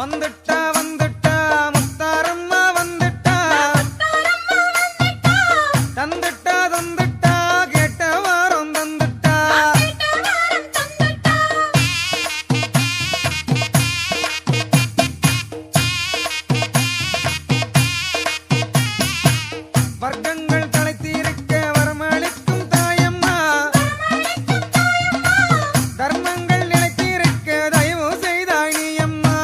வந்துட்டா வந்துட்டா முத்தாரம்மா வந்துட்டா தந்துட்டா தந்துட்டா கேட்ட வாரம் தந்துட்டா வர்க்கங்கள் தலைத்தீர்க்க வரமளிக்கும் தாயம்மா தர்மங்கள் நிலைத்திருக்க தயவு செய்தாய் நீ அம்மா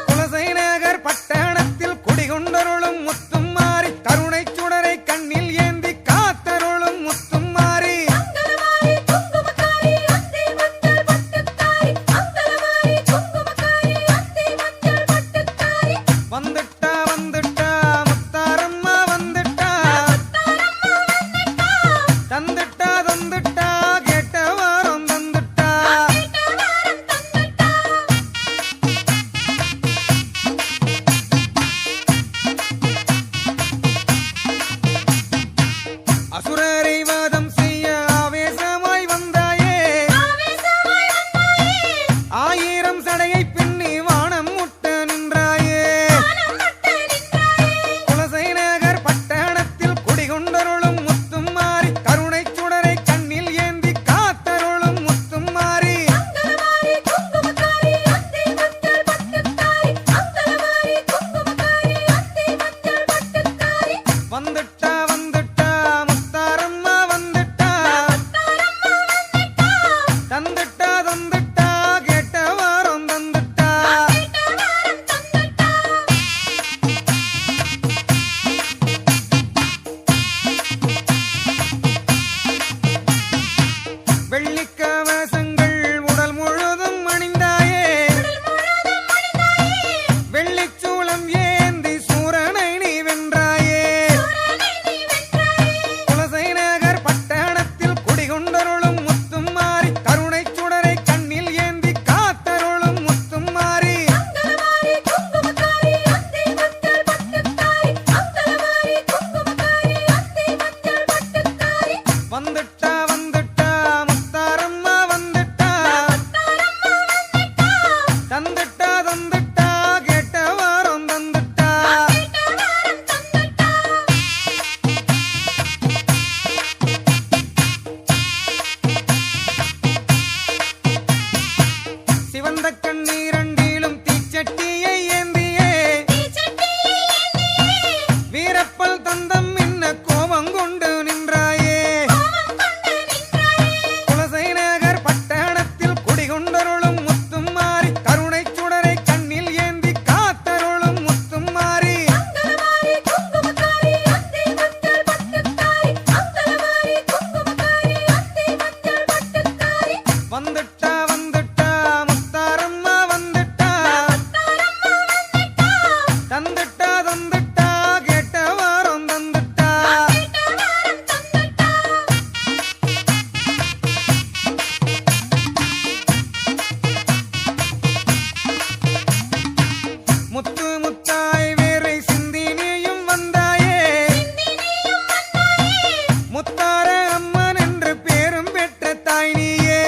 குலசேகர் பட்டணத்தில் குடிகொண்டருளும் முத்தும் மாறி கருணை சுடரை கண்ணில் ஏந்தி காத்தருளும் முத்தும் மாறி வந்துட்டா வந்துட்டா முத்தாரம்மா வந்துட்டா தந்துட்டா தந்துட்டா கேட்ட வாரம் தந்துட்டா அசுரரை வாதம் செய்ய ஆவேசமாய் வந்தாயே ஆயிரம் சடையை பின்னி வானம் முட்ட நின்றாயே குலசேகர் பட்டணத்தில் குடிகொண்டருளும் முத்தும் மாறி கருணை சுடரை கண்ணில் ஏந்தி காத்தருளும் முத்தும் மாறி வந்துட்டா வந்துட்டா முத்தாரம்மா வந்துட்டா தந்துட்டா தந்துட்டா கேட்ட வாரம் தந்துட்டா வெள்ளிக்கவசங்கள் உடல் முழுதும் அணிந்தாயே வெள்ளிச்சூளம் ஏந்தி சூரனை நீ வென்றாயே குலசேகர் பட்டணத்தில் குடிகொண்டருளும் முத்தும் மாறி கருணை சுடரை கண்ணில் ஏந்தி காத்தருளும் முத்தும் மாறி வந்துட்டா வந்துட்டா முத்தாரம்மா வந்துட்டா தந்துட்டா தந்துட்டா கேட்ட வாரம் தந்துட்டா சிவந்த கண்ணீரண்டிலும் தீச்சட்டியை ஏந்தியே வீரப்பல் தந்தம் என்ன கோபம் கொண்டு நின்றாயே குலசேகர் பட்டணத்தில் குடிகொண்டருளும் முத்தும் மாறி கருணை சுடரை கண்ணில் ஏந்தி காத்தருளும் முத்தும் மாறி வந்துட்டா வந்துட்டா முத்தாரம்மா வந்துட்டா தந்துட்டா தந்துட்டா கேட்ட வாரம் தந்துட்டா முத்து முத்தாய் வேரை சிந்தி நீயும் வந்தாயே முத்தார அம்மன் என்று பேரும் பெற்ற தாய் நீயே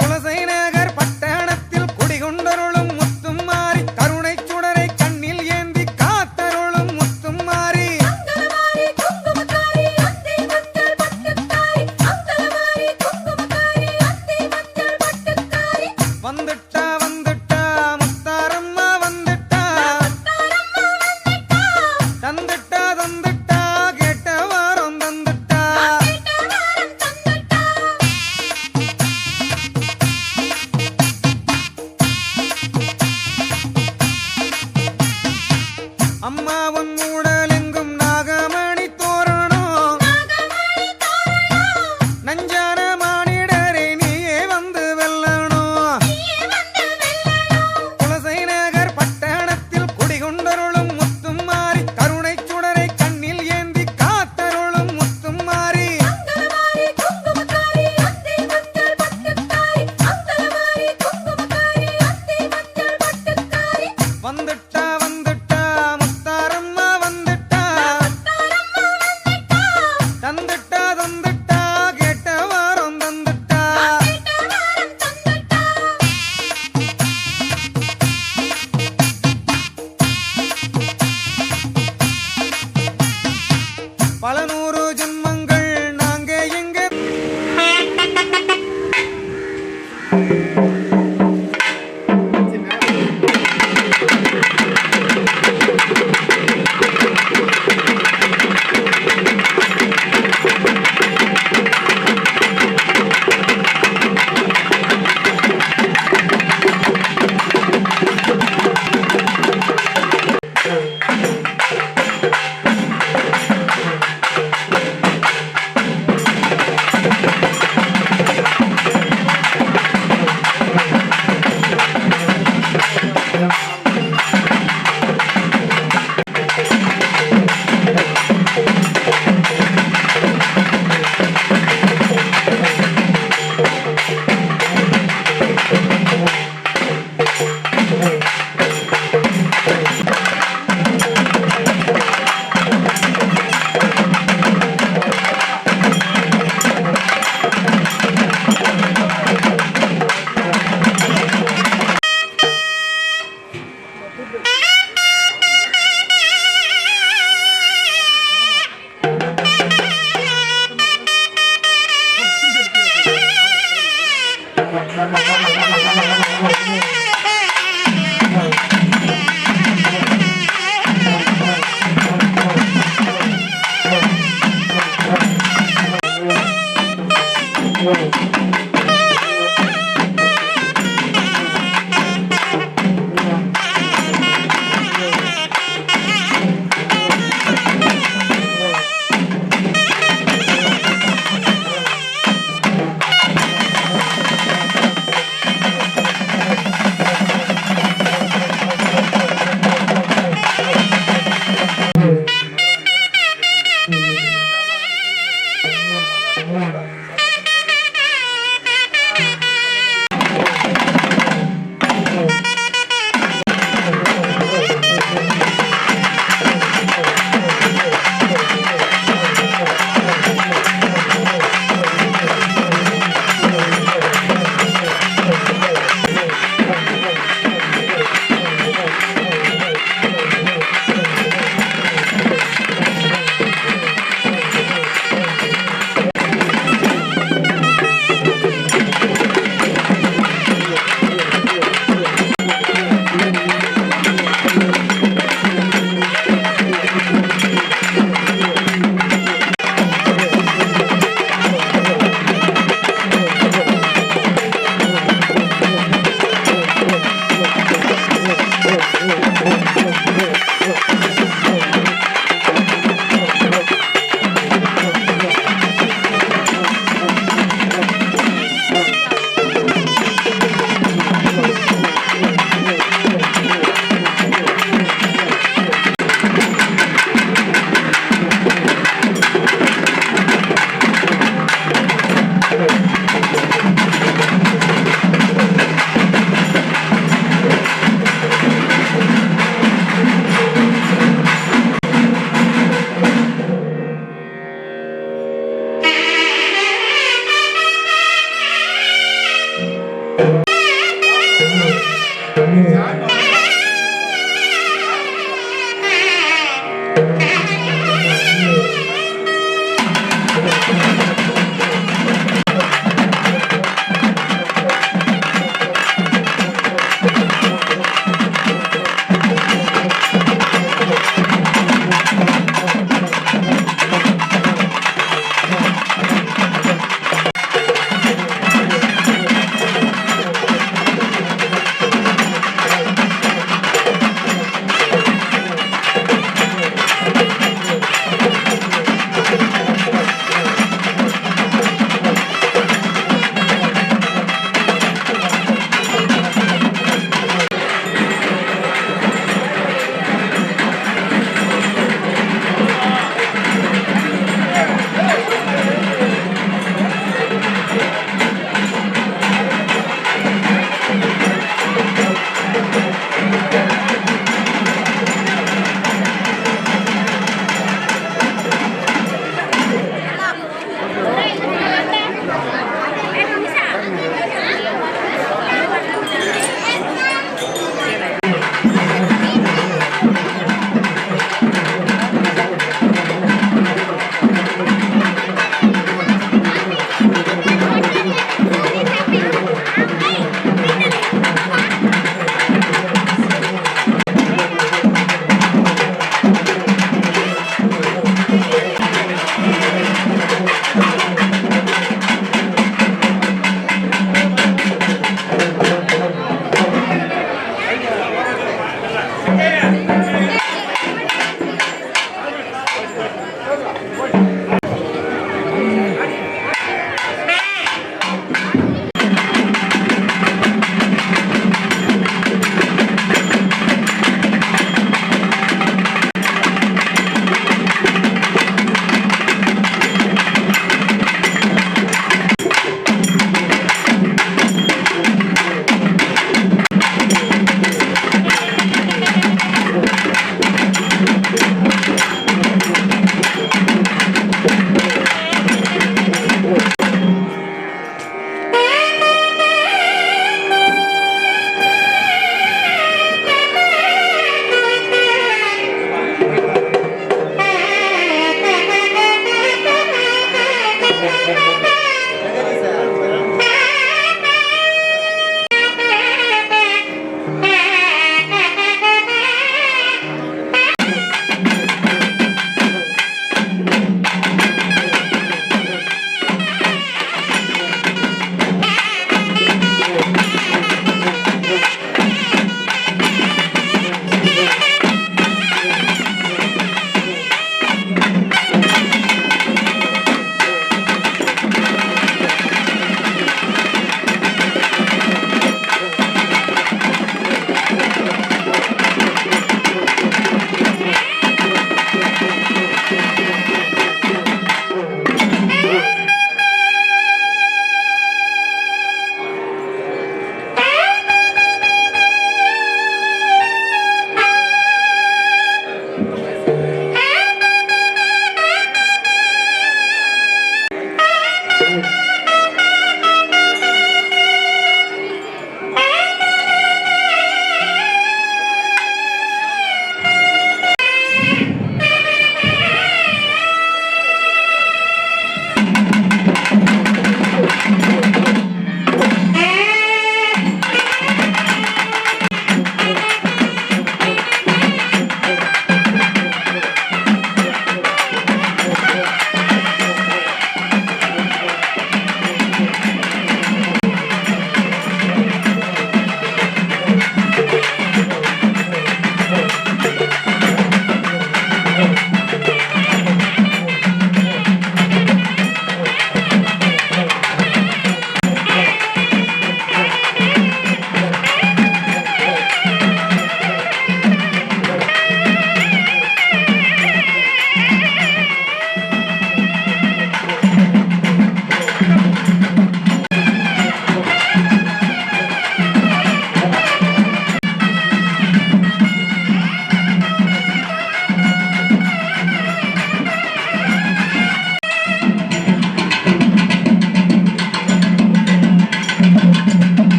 குலசேகர் பட்டணத்தில் குடிகொண்டருளும் முத்தும் மாறி கருணை சுடரை கண்ணில் ஏந்தி காத்தருளும் முத்தும் மாறி வந்துட்டா வந்துட்டா முத்தாரம்மா வந்துட்டா தந்துட்டா தந்துட்டா கேட்ட வாரம் தந்துட்டா அம்மாவன் மூடலெங்கும் நாகமணி தோரணம் நஞ்சான மானிடரே நீயே வந்து வெல்லணும்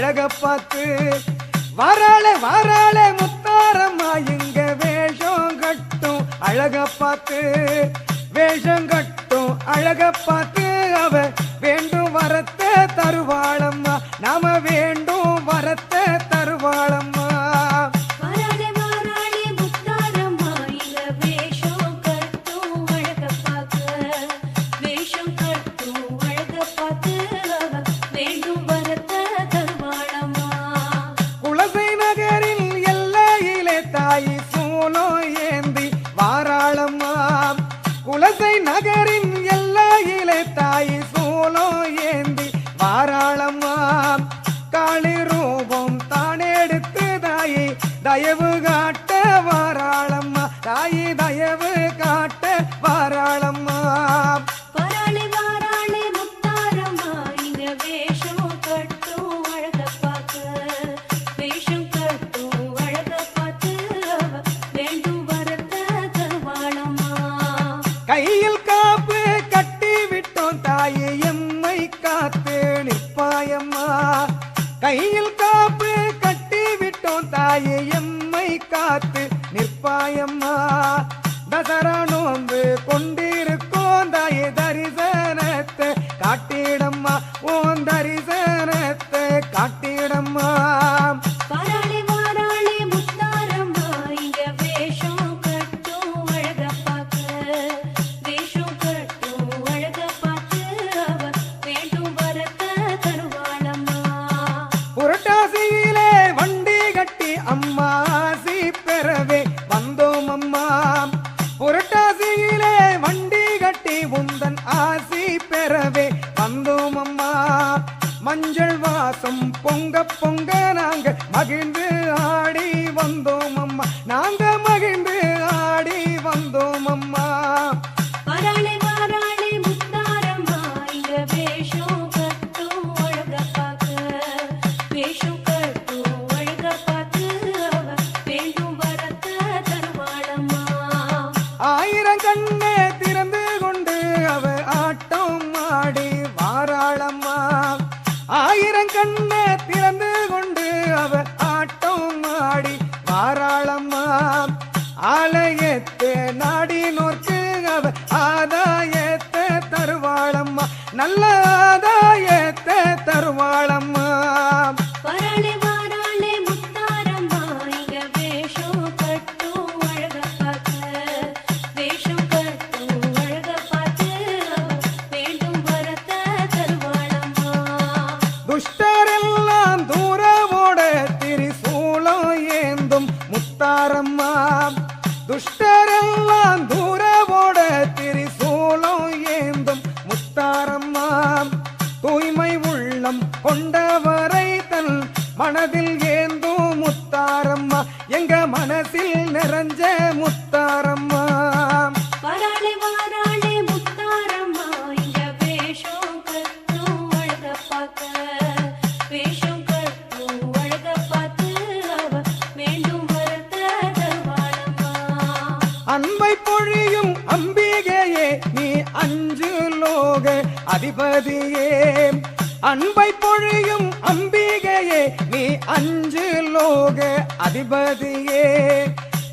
அழக பார்த்து வாராளே வாராளே முத்தாரம்மா இங்க வேஷம் கட்டும் அழக பார்த்து வேஷம் கட்டும் அழக பார்த்து அவ வேண்டும் வரத்தை தருவாளம்மா நாம வேண்டும் வரத்தை தருவாளம்மா குலசை நகரில் எல்லையிலே தாயி சூலம் ஏந்தி வாராளம்மா குலசை நகரின் எல்லையிலே தாயி சூலம் ஏந்தி வாராளம்மா காளி ரூபம் தானெடுத்து தாயி தயவு காட்ட வாராளம்மா தாயி தயவு காட்ட வாராளம்மா கையில் காப்பு கட்டி விட்டோம் தாயே எம்மை காத்து நிற்பாயம்மா கையில் காப்பு கட்டி விட்டோம் தாயே எம்மை காத்து நிற்பாயம்மா தசரா நோன்பு கொண்டிருக்கோம் தாயே தரிசனத்தை காட்டிடம்மா ஓன் தரிசனத்தை காட்டிடம்மா புரட்டாசியிலே வண்டி கட்டி அம்மா ஆசி பெறவே வந்தோம் அம்மா புரட்டாசியிலே வண்டி கட்டி உந்தன் ஆசி பெறவே வந்தோம் அம்மா மஞ்சள் வாசம் பொங்க பொங்க நாங்க மகிழ்ந்து ஆடி வந்தோம் அம்மா நாங்க மகிழ்ந்து ஆடி வந்தோம் அம்மா ஆயிரம் கண்ணே திறந்து கொண்டு அவ ஆட்டம் ஆடி வாராளம்மா ஆயிரம் கண்ணே திறந்து கொண்டு அவ ஆட்டம் ஆடி வாராளம்மா ஆலயத்தை நாடி நோர்க்கு அவ ஆதாயத்தை தருவாளம்மா நல்ல ஆதாயத்தை தருவாளம்மா துஷ்டரெல்லாம் தூரவோட திரிசூலம் ஏந்தும் முத்தாரம்மா துஷ்டரெல்லாம் தூரவோட திரிசூலம் ஏந்தும் முத்தாரம்மா தூய்மை உள்ளம் கொண்டவரை தன் மனதில் ஏந்தும் முத்தாரம்மா எங்க மனசில் நிறைஞ்ச முத்தாரம்மா அன்பை பொழியும் அம்பிகையே நீ அஞ்சு லோக அதிபதியே அன்பை பொழியும் அம்பிகையே நீ அஞ்சு லோக அதிபதியே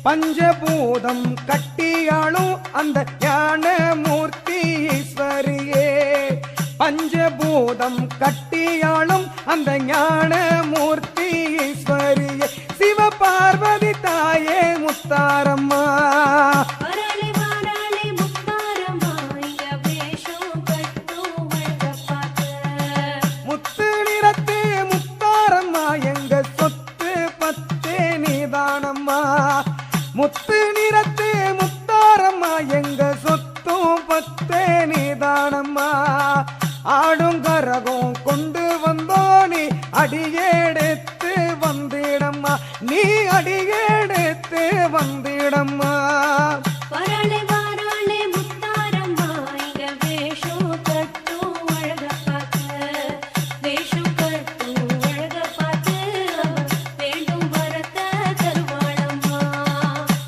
பஞ்சபூதம் கட்டியாளும் அந்த ஞான மூர்த்தி ஈஸ்வரியே பஞ்சபூதம் கட்டியாளும் அந்த ஞான மூர்த்தி ஈஸ்வரியே சிவ பார்வதி தாயே முத்தாரம்மா முத்து நிறத்து முத்தாரம்மா எங்க சொத்து பத்தே நீதானம்மா முத்து நிறத்து முத்தாரம்மா எங்க சொத்தும் பத்தே நீதானம்மா ஆடும் கரகம் கொண்டு வந்தோனி அடியெடுத்து வந்திடம்மா நீ அடியெடுத்து வந்திடம்மா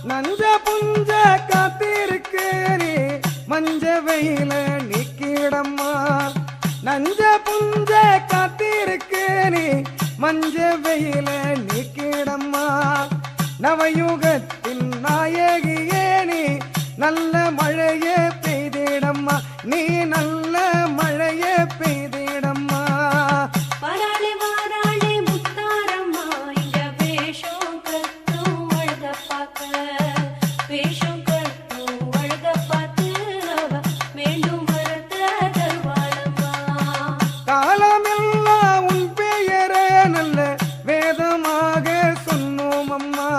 நஞ்ச புஞ்ச காத்திருக்கு நீ மஞ்ச வெயில நிக்கிடம்மா நஞ்ச புஞ்ச காத்திருக்கு நீ மஞ்ச வெயில நீக்கிடம்மா நவயுகத்தின் நாயகியே நீ நல்ல மழையே பெய்திடம்மா நீ நல்ல மழையே பெய்திடம்மா வராளே வாராளே முத்தாரம்மா இங்க வேஷம் கட்டும் அழக பார்க்க வேஷம் கட்டும் அழக பார்த்து அவ மீண்டும் வரத்த தருவாளம்மா காலமெல்லாம் உன் பெயரே நல்ல வேதமாக சொன்னோம் அம்மா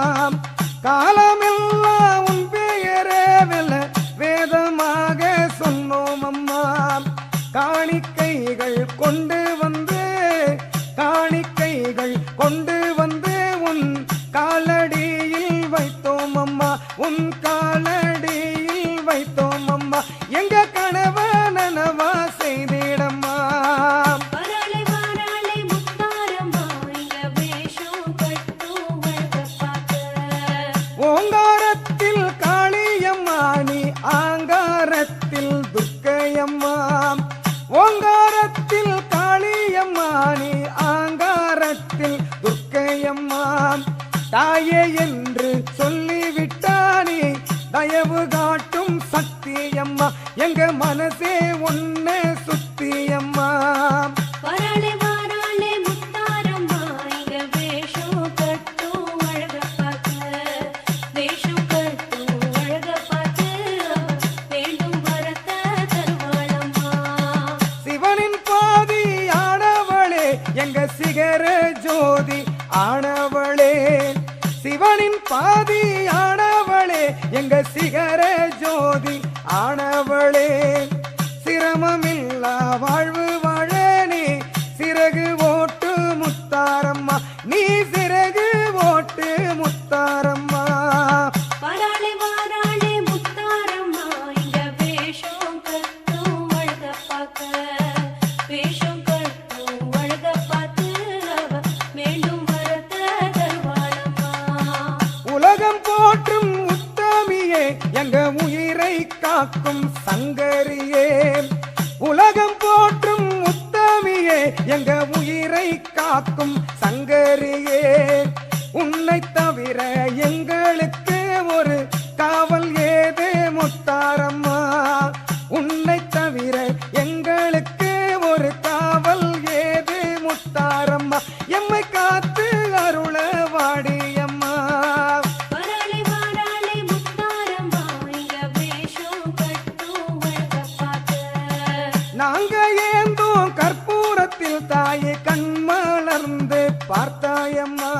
காலமெல்லாம் உன் பெயரே நல்ல வேதமாக சொன்னோம் அம்மா காணிக்கைகள் கொண்டு வந்து காணிக்கைகள் கொண்டு வந்து உன் காலடியில் வைத்தோம் அம்மா உன் காலடியில் வைத்தோம் அம்மா எங்க கனவ நனவா செய்திடம்மா வராளே வாராளே முத்தாரம்மா இங்க வேஷம் கட்டும் அழக பார்க்க ஓங்காரத்தில் காளியம்மா நீ ஆங்காரத்தில் துர்க்கையம்மா ஓங்காரத்தில் காளியம்மா நீ ஆங்காரத்தில் துர்க்கையம்மா தாயே என்று சொல்லிவிட்டானே தயவு காட்டும் சத்தியம்மா எங்க மனசே ஒன்ன சுத்தியம்மா வராளே வாராளே முத்தாரம்மா இங்க வேஷம் கட்டும் அழக பார்க்க வேஷம் கட்டும் அழக பார்த்து அவ வேண்டும் வரத்த தருவாளம்மா சிவனின் பாதி ஆனவளே எங்க சிகர ஜோதி ஆனவளே சிவனின் பாதி ஆனவளே எங்க சிகர ஜோதி ஆனவளே சிரமமில்லா வாழ்வு வாழனே சிறகு ஓட்டு முத்தாரம்மா நீ சிறகு ஓட்டு முத்தாரம்மா வராளே வாராளே முத்தாரம்மா இங்க வேஷம் கட்டும் அழக பார்க்க வேஷம் கட்டும் அழக பார்த்து அவ மீண்டும் வரத்த தருவாளம்மா உலகம் போற்றும் உத்தமியே எங்க உயிரை காக்கும் சங்கரியே உலகம் போற்றும் உத்தமியே எங்க உயிரை காக்கும் சங்கரியே உன்னை தவிர எங்களுக்கு ஒரு காவல் ஏது முத்தாரம்மா உன்னை தவிர எங்களுக்கு ஒரு காவல் ஏது முத்தாரம்மா எம்மை காத்து அருள வாடியம்மா வராளே வாராளே முத்தாரம்மா இங்க வேஷம் கட்டும் அழக பார்க்க நாங்க ஏந்தோம் கற்பூரத்தில் தாயை கண்மலர்ந்து பார்த்தாயம்மா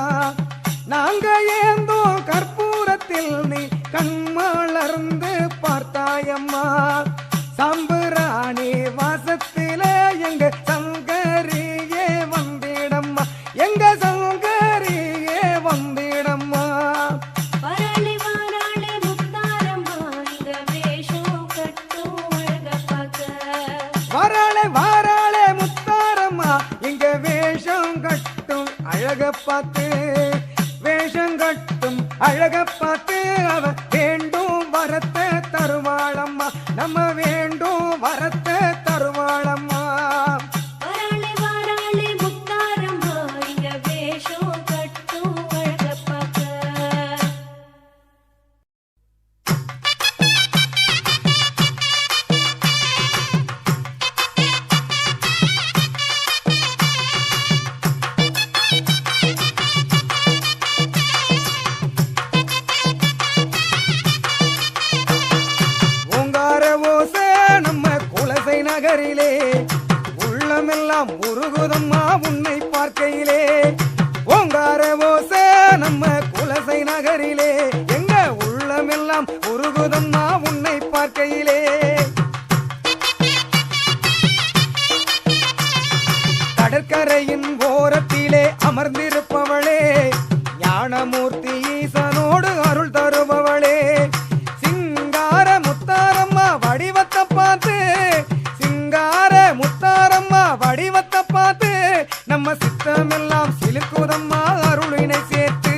நாங்க ஏந்தோம் கற்பூரத்தில் நீ கண்மலர்ந்து பார்த்தாயம்மா சாம்புராணி வாசத்தில எங்க சங்கரியே வந்திடம்மா எங்க சங்கரியே வந்திடம்மா வராளே வாராளே முத்தாரம்மா இங்க வேஷம் கட்டும் அழக பார்க்க வாராளே வாராளே முத்தாரம்மா இங்க வேஷம் கட்டும் அழக பார்த்து வேஷம் கட்டும் அழக பார்த்து அவ வேண்டும் வரத்தை தருவாளம்மா நம்ம வேண்டும் வரத்தை தருவாளம்மா வராளே வாராளே முத்தாரம்மா இங்க வேஷம் கட்டும் அழக பார்க்க ஓங்கார ஓசை நம்ம குலசை நகரிலே உள்ளமெல்லாம் உருகுதம்மா உன்னை பார்க்கையிலே ஓங்கார ஓசை நம்ம குலசை நகரிலே எங்க உள்ளமெல்லாம் உருகுதம்மா உன்னை பார்க்கையிலே கடற்கரையின் ஓரத்திலே அமர்ந்திருப்பவளே ஞானமூர்த்தி ஈசனோடு அருள் தருபவளே சிங்கார முத்தாரம்மா வடிவத்தை பார்த்து சிங்கார முத்தாரம்மா வடிவத்தை பார்த்து நம்ம சித்தமெல்லாம் சிலுக்குதம்மா அருளினை சேர்த்து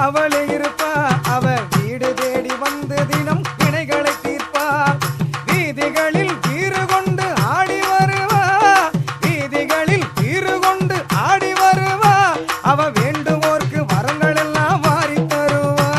அவளே இருப்பா அவ வீடு தேடி வந்து தினம் வினைகளை தீர்ப்பா வீதிகளில் வீறு கொண்டு ஆடி வருவா வீதிகளில் வீறு கொண்டு ஆடி வருவா அவ வேண்டுவோர்க்கு வரங்கள் எல்லாம் வாரி தருவா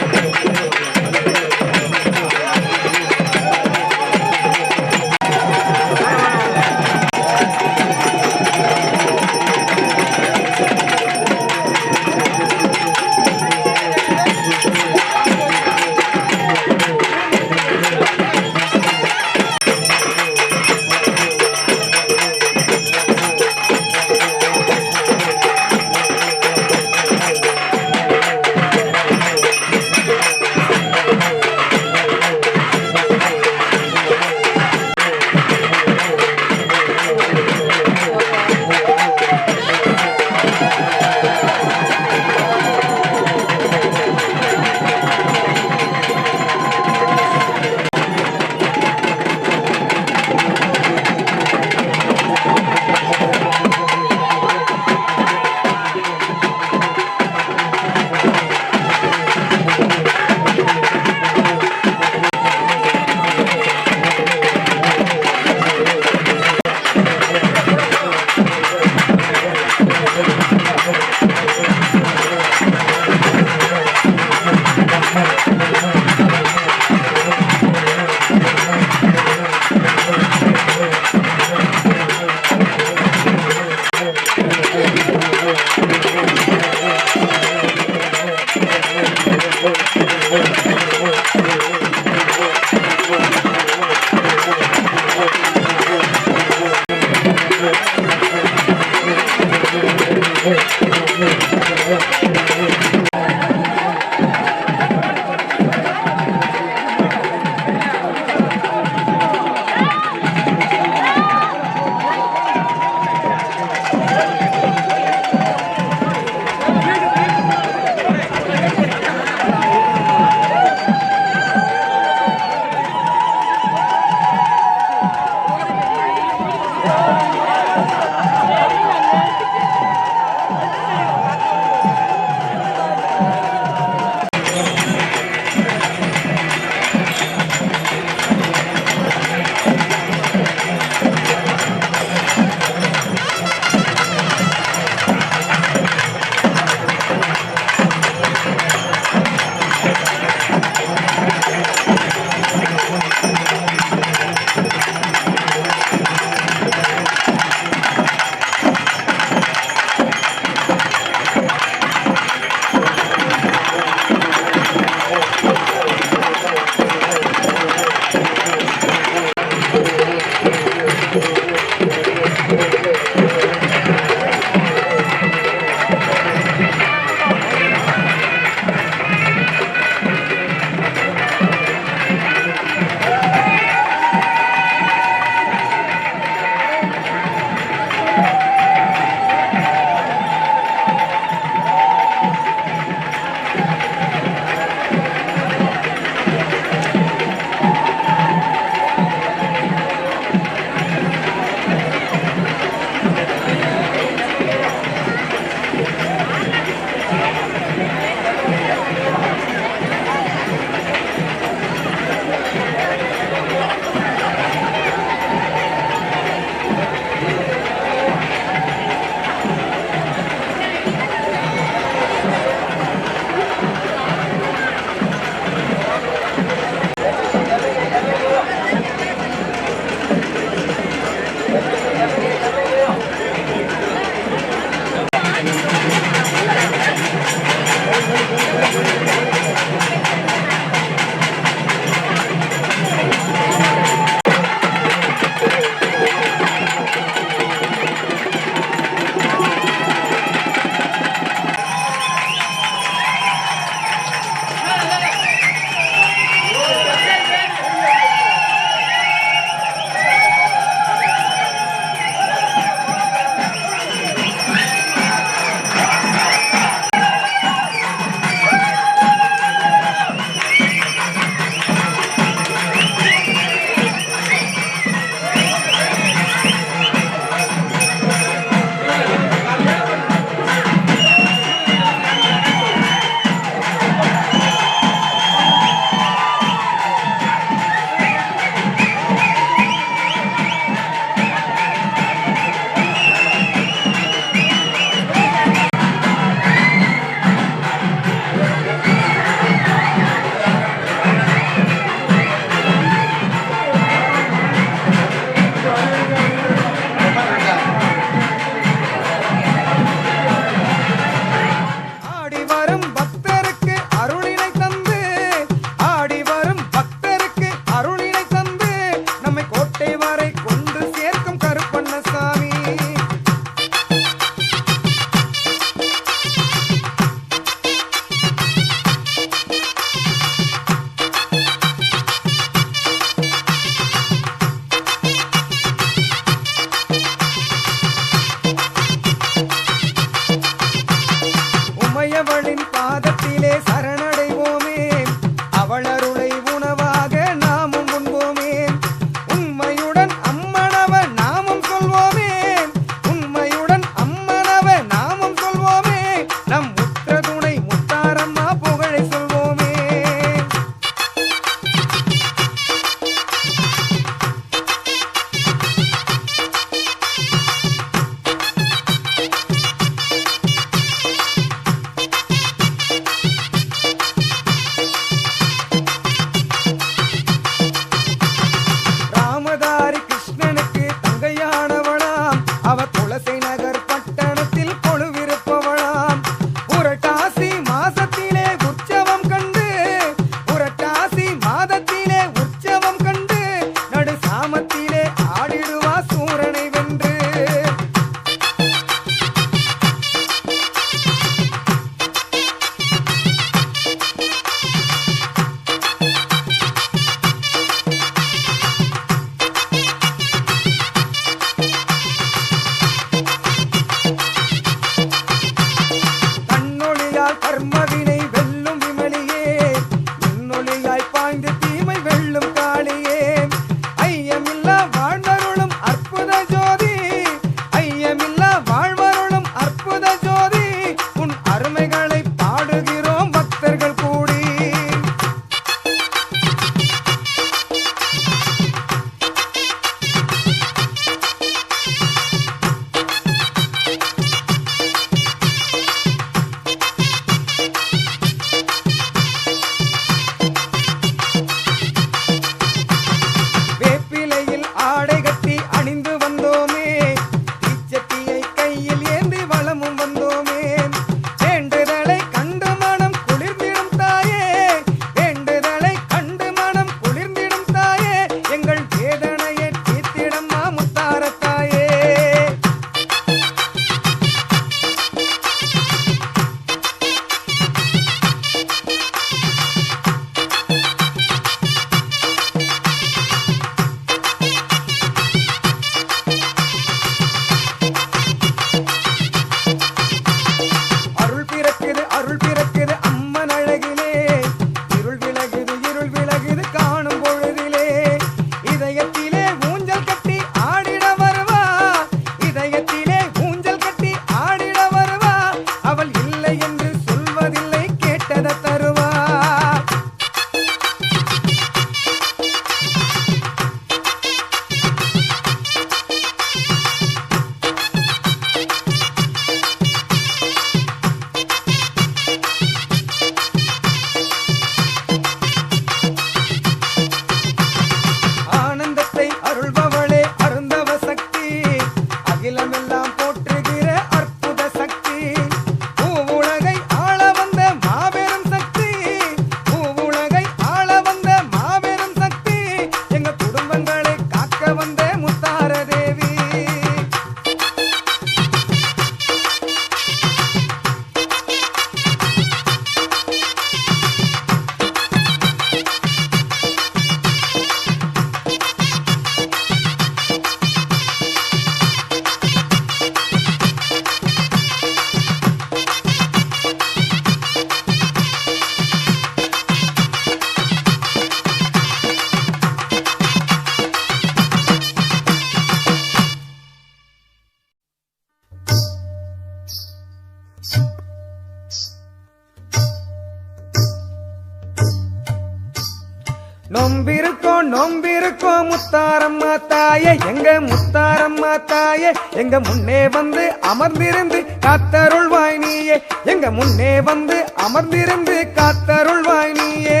நொம்பிருக்கோம் நொம்பிருக்கோம் முத்தாரம்மா தாயே எங்க முத்தாரம்மா தாயே எங்க முன்னே வந்து அமர்ந்திருந்து காத்தருள்வாய் நீயே எங்க முன்னே வந்து அமர்ந்திருந்து காத்தருள்வாய் நீயே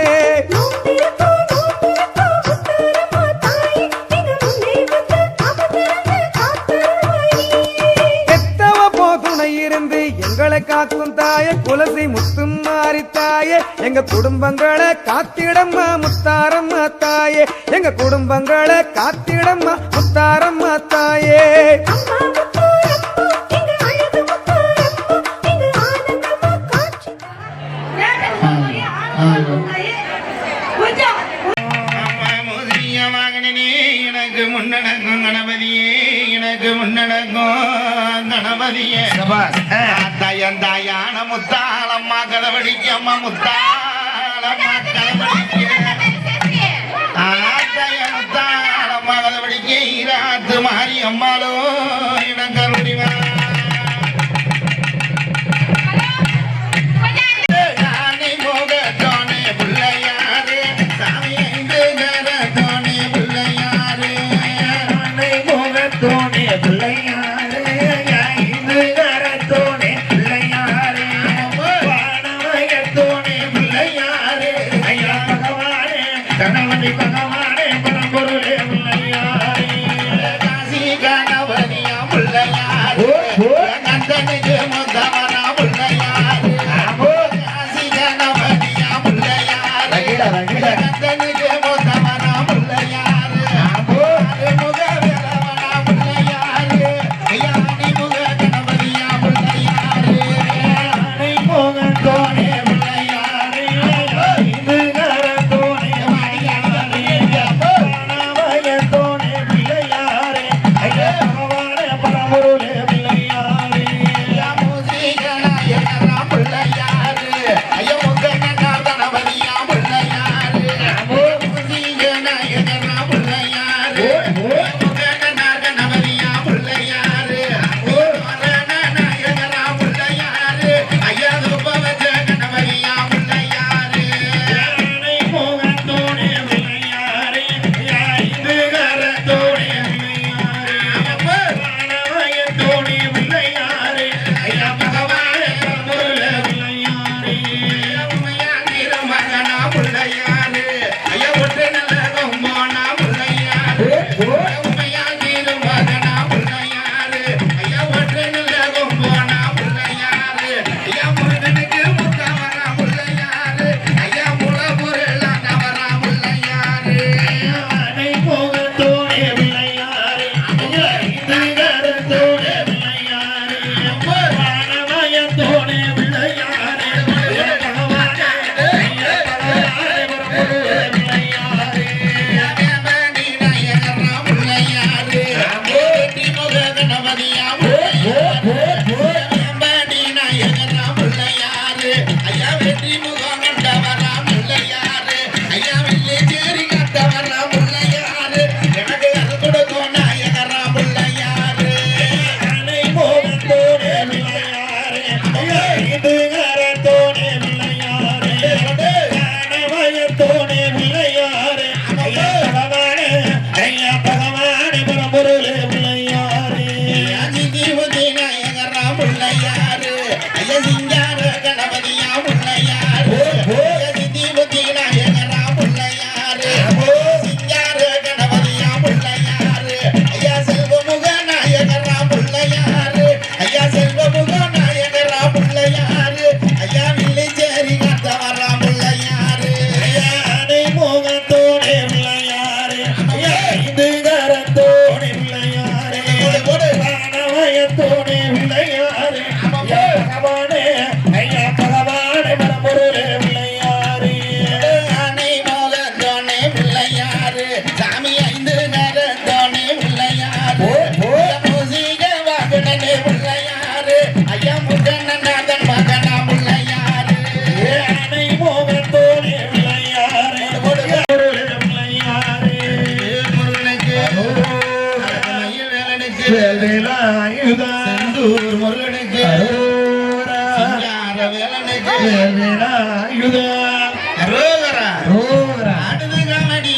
இருந்து எங்களை காக்கும் தாய குலசி முத்தும் மாறி தாயே எங்க குடும்பங்களை காத்திடம்மா முத்தாரம்மா தாயே எங்க குடும்பங்களை காத்திடம்மா முத்தாரம்மா தாயே எனக்கு முன்னடக்கும் கணபதியே எனக்கு முன்னடக்கும் கணபதியே தாயான முத்தாளம்மா கதவடிக்கம்மா முத்தாளம்மா கதவடிக்க முத்தாளம்மா கதவடிக்க ஈராத்து மாறி அம்மாளோ இடங்கருடிவா செந்தூர் முருகனுக்கு வேலனுக்கு அடுது காமடி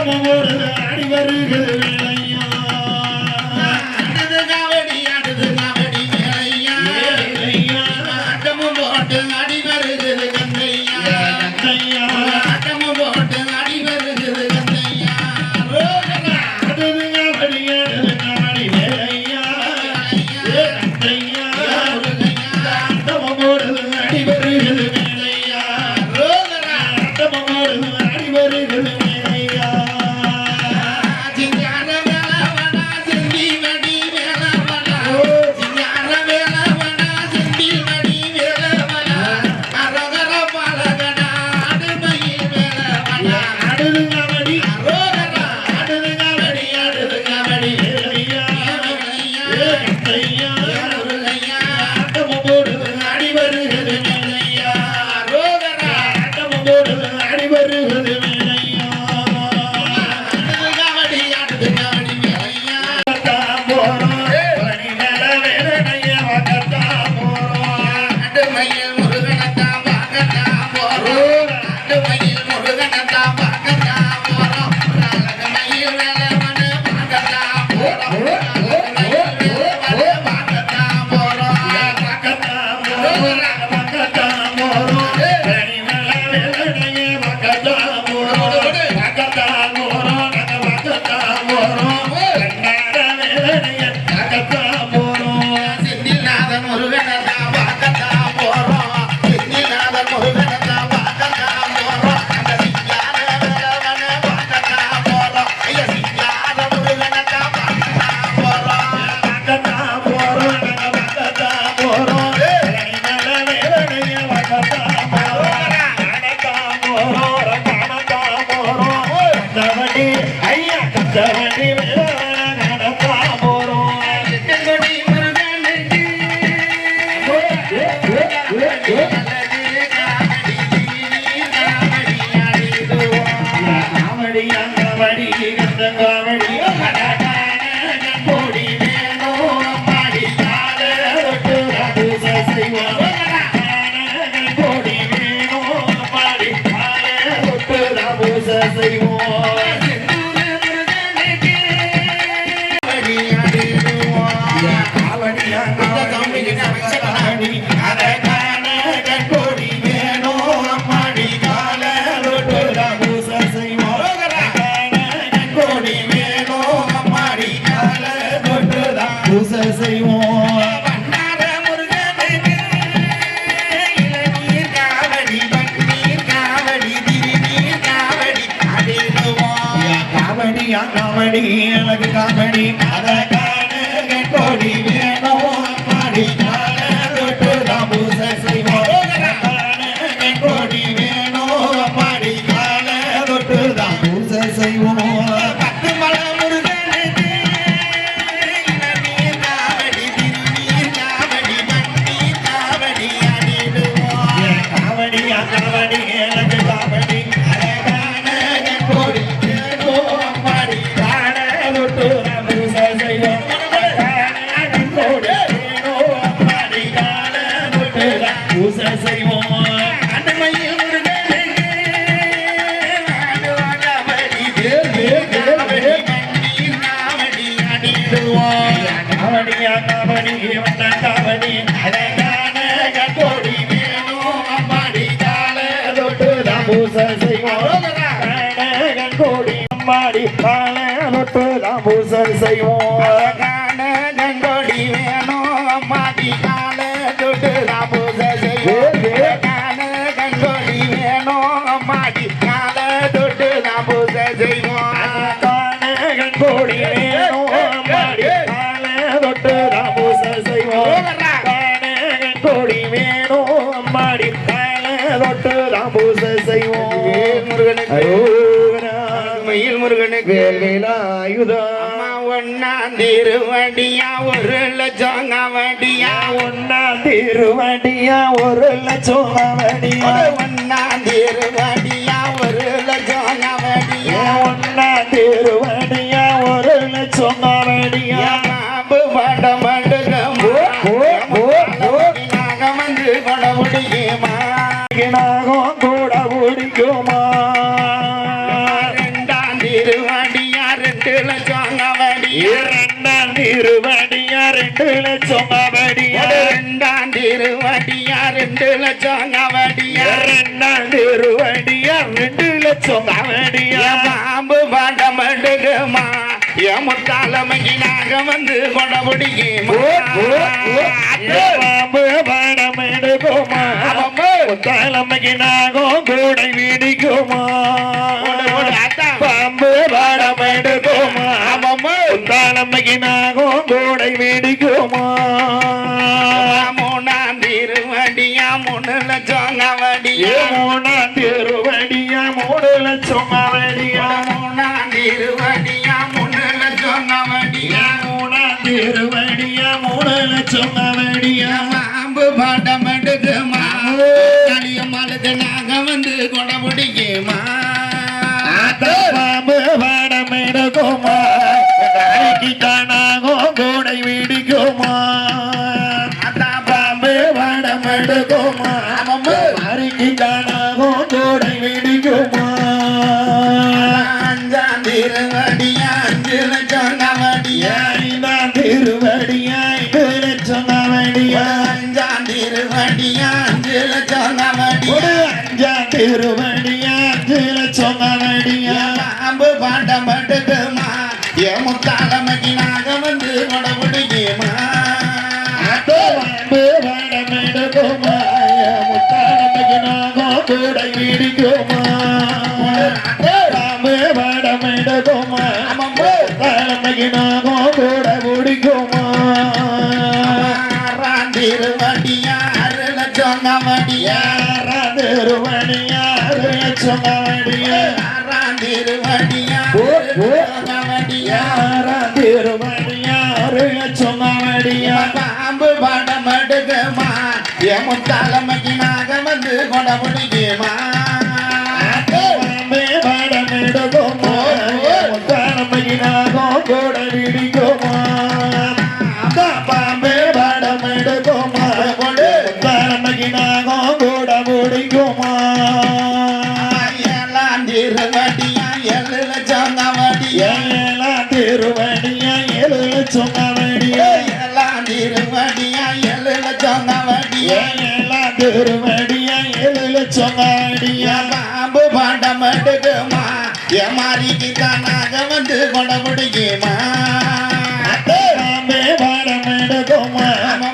ஆட்டமும் ஒரு ஆடி வருகிறது வேலையா அடுது காவடி வேலையா ஆட்டமும் போட்டு ஆடி வருகிறது கந்தையா ஆட்டமும் போட்டு ஆடி வருகிறது கந்தையா அடுது காவடி வேலையா கந்தையா ஆட்டமும் ஒரு ஆடி வருகிறது வேலையா ஆட்டமும் ஒரு ஆடி வருகிறது வேலையா சிங்கார வேலவனா செந்தி வடி வேலவனா சிங்கார வேலவனா செந்தி வடி வேலவனா அரகர பாலகனா அடுமையில் வேலவனா அடுதுங்கவடி அரோகரா அடுதுங்கவடி வேலையா வேலையா முருகையா ஆட்டமும் போடு ஆடி வருகிறது வேலையா அரோகரா ஆட்டமும் போடு ஆடி வருகிறது வேலையா அடுதுங்கவடி வேலையா கத்தான் போறோம் பழனி மேல வேலனைய கத்தான் போறோம் அடுமையில் முருகனத்தான் பார்க்கத்தான் போறோம் அடுமையில் முருகனத்தான் பார்க்கத்தான் போறோம் அழகமையில் வேலவன பார்க்கத்தான் போறோம் அழகமையில் வேலவன பார்க்கத்தான் போறோம் பார்க்கத்தான் போறோம் பழனி மேல வேலனைய பார்க்கத்தான் போறோம் பார்க்கத்தான் போறோம் பார்க்கத்தான் போறோம் கண்ணாட வேலனைய பார்க்கத்தான் போறோம் செந்தில்நாதன் முருகனத்தான் பார்க்கத்தான் போறோம் செந்தில்நாதன் முருகனத்தான் பார்க்கத்தான் போறோம் அந்த சிங்கார வேலவன பார்க்கத்தான் போறோம் ஐயா சிங்கார முருகனத்தான் பார்க்கத்தான் போறோம் பார்க்கத்தான் போறோம் பார்க்கத்தான் போறோம் பழனி மேல வேலனைய பார்க்கத்தான் போறோம் காணத்தான் போறோம் காணத்தான் போறோம் கந்தவடி ஐயா கந்தவடி வேலவன காணத்தான் போறோம் எட்டங்கொடி முருகனுக்கு காவடி அங்கவடி கந்தங்காவடி கோடி வேணும் அம்மாடி கால தொட்டு பூச செய்வோம் கோடி வேணும் அம்மாடி கால தொட்டு பூச செய்வோம் காவடி எனக்கு காவடி அத காண கோடி வேணும் அம்மாடி கால தொட்டு பூச செய்வோம் கோடி வேணும் அம்மாடி கால தொட்டு பூச செய்வோம் பத்து மலை முருகனுக்கு இளநீர் காவடி திருநீர் காவடி மண்ணீர் காவடி அடிடுவோம் காவடியா காவடி எனக்கு காவடி அத காண கோடி வேணும் அம்மாடி கால தொட்டு பூச செய்வோம் கோடி வேணும் அம்மாடி கால தொட்டு பூச செய்வோம் அண்டமையில் முருகனுக்கு காவடி மண்ணீர் காவடி அடிடுவோம் காவடியா காவடி வந்த காவடி அத காண கோடி வேணும் அம்மாடி கால தொட்டு பூச செய்வோம் கோடி அம்மாடி கால தொட்டு பூச செய்வோம் காண கண்கொடி வேணும் அம்மாடி கால தொட்டு பூச செய்வோம் காண கண்கொடி வேணும் அம்மாடி கால தொட்டு பூச செய்வோம் காண கண்கொடி வேணும் அம்மாடி கால தொட்டு பூச செய்வோம் காண கண்கொடி வேணும் அம்மாடி கால தொட்டு பூச செய்வோம் மயில் முருகனுக்கு வேலாயுதம் ஒன்னாம் திருவடியா 1 லட்சம் காவடியா ஒன்னாம் திருவடியா 1 லட்சம் காவடியா ஒன்னாம் திருவடியா 1 லட்சம் காவடியா ஒன்னாம் திருவடியா 1 லட்சம் காவடியா பாபு படம் அடுகமா வந்து பட முடியுமா நாகம் கூட பிடிக்குமா 2ஆம் திரு இரண்டாம் திருவடியா 2 லட்சம் அவடியா இரண்டாம் திருவடியா 2 லட்சம் அவடியா இரண்டாம் திருவடியா 2 லட்சம் அவடியா பாம்பு பாண்டம் எடுக்குமா முத்தாலமையினாக வந்து கொடபடிக்குமா பாம்பு பாடம் எடுக்குமா முத்தாலமையினாக கூடை வீடிக்குமா பாம்பு பாடம் எடுக்குமா முத்தாலமையினாக கூடை வீடிக்குமா 3ஆம் திருவடியா 3 லட்சம் அவடியா 3ஆம் திருவடியா 3 லட்சம் அவடியா 3ஆம் திருவடியா 3 லட்சம் அவடியா 3ஆம் திருவடியா 3 லட்சம் அவடியா பாம்பு பாடம் எடுக்குமா களியம்மாளுக்கு நாங்க வந்து கொடபடிக்குமா பாம்பு பாடம் எடுக்குமா நாளைக்கு கூடை வீடிக்குமா பாம்பு பாடம் எடுக்குமா அருகி காணாகும் கூடை வீடிக்குமா 5ஆம் திருவடியா 5 லட்சம் அவடியா 5ஆம் திருவடியா 5 லட்சம் அவடியா 5ஆம் திருவடியா 5 லட்சம் அவடியா 5ஆம் திருவடியா 5 லட்சம் அவடியா பாம்பு பாண்டம் எடுக்குமா முத்தாலமையினாக வந்து கொடபடிக்குமா பாம்பு பாண்டம் எடுக்குமா முத்தாலமையினாக கூடை வீடிக்குமா பாம்பு பாடம் எடுக்குமா முத்தாலமையினாக கூடை வீடிக்குமா 6ஆம் திருவடியா 6 லட்சம் அவடியா 6ஆம் திருவடியா 6 லட்சம் அவடியா 6ஆம் திருவடியா 6ஆம் திருவடியா 6 லட்சம் அவடியா பாம்பு பாடம் எடுக்குமா முத்தாலமையினாக வந்து கொடபடிக்குமா பாம்பு பாடம் எடுக்குமா முத்தாலமையினாக கூடை வீடிக்குமா பாம்பு பாடம் எடுக்குமா முத்தாலமையினாக கூடை வீடிக்குமா 7ஆம் திருவடியா 7 லட்சம் அவடியா 7ஆம் திருவடியா 7 லட்சம் அவடியா 7ஆம் திருவடியா 7 லட்சம் அவடியா 7ஆம் திருவடியா 7 லட்சம் அவடியா பாம்பு பாண்டம் எடுக்குமா மாறிக்கு தானாக வந்து கொடபடிக்குமா பாம்பு பாடம் எடுக்குமா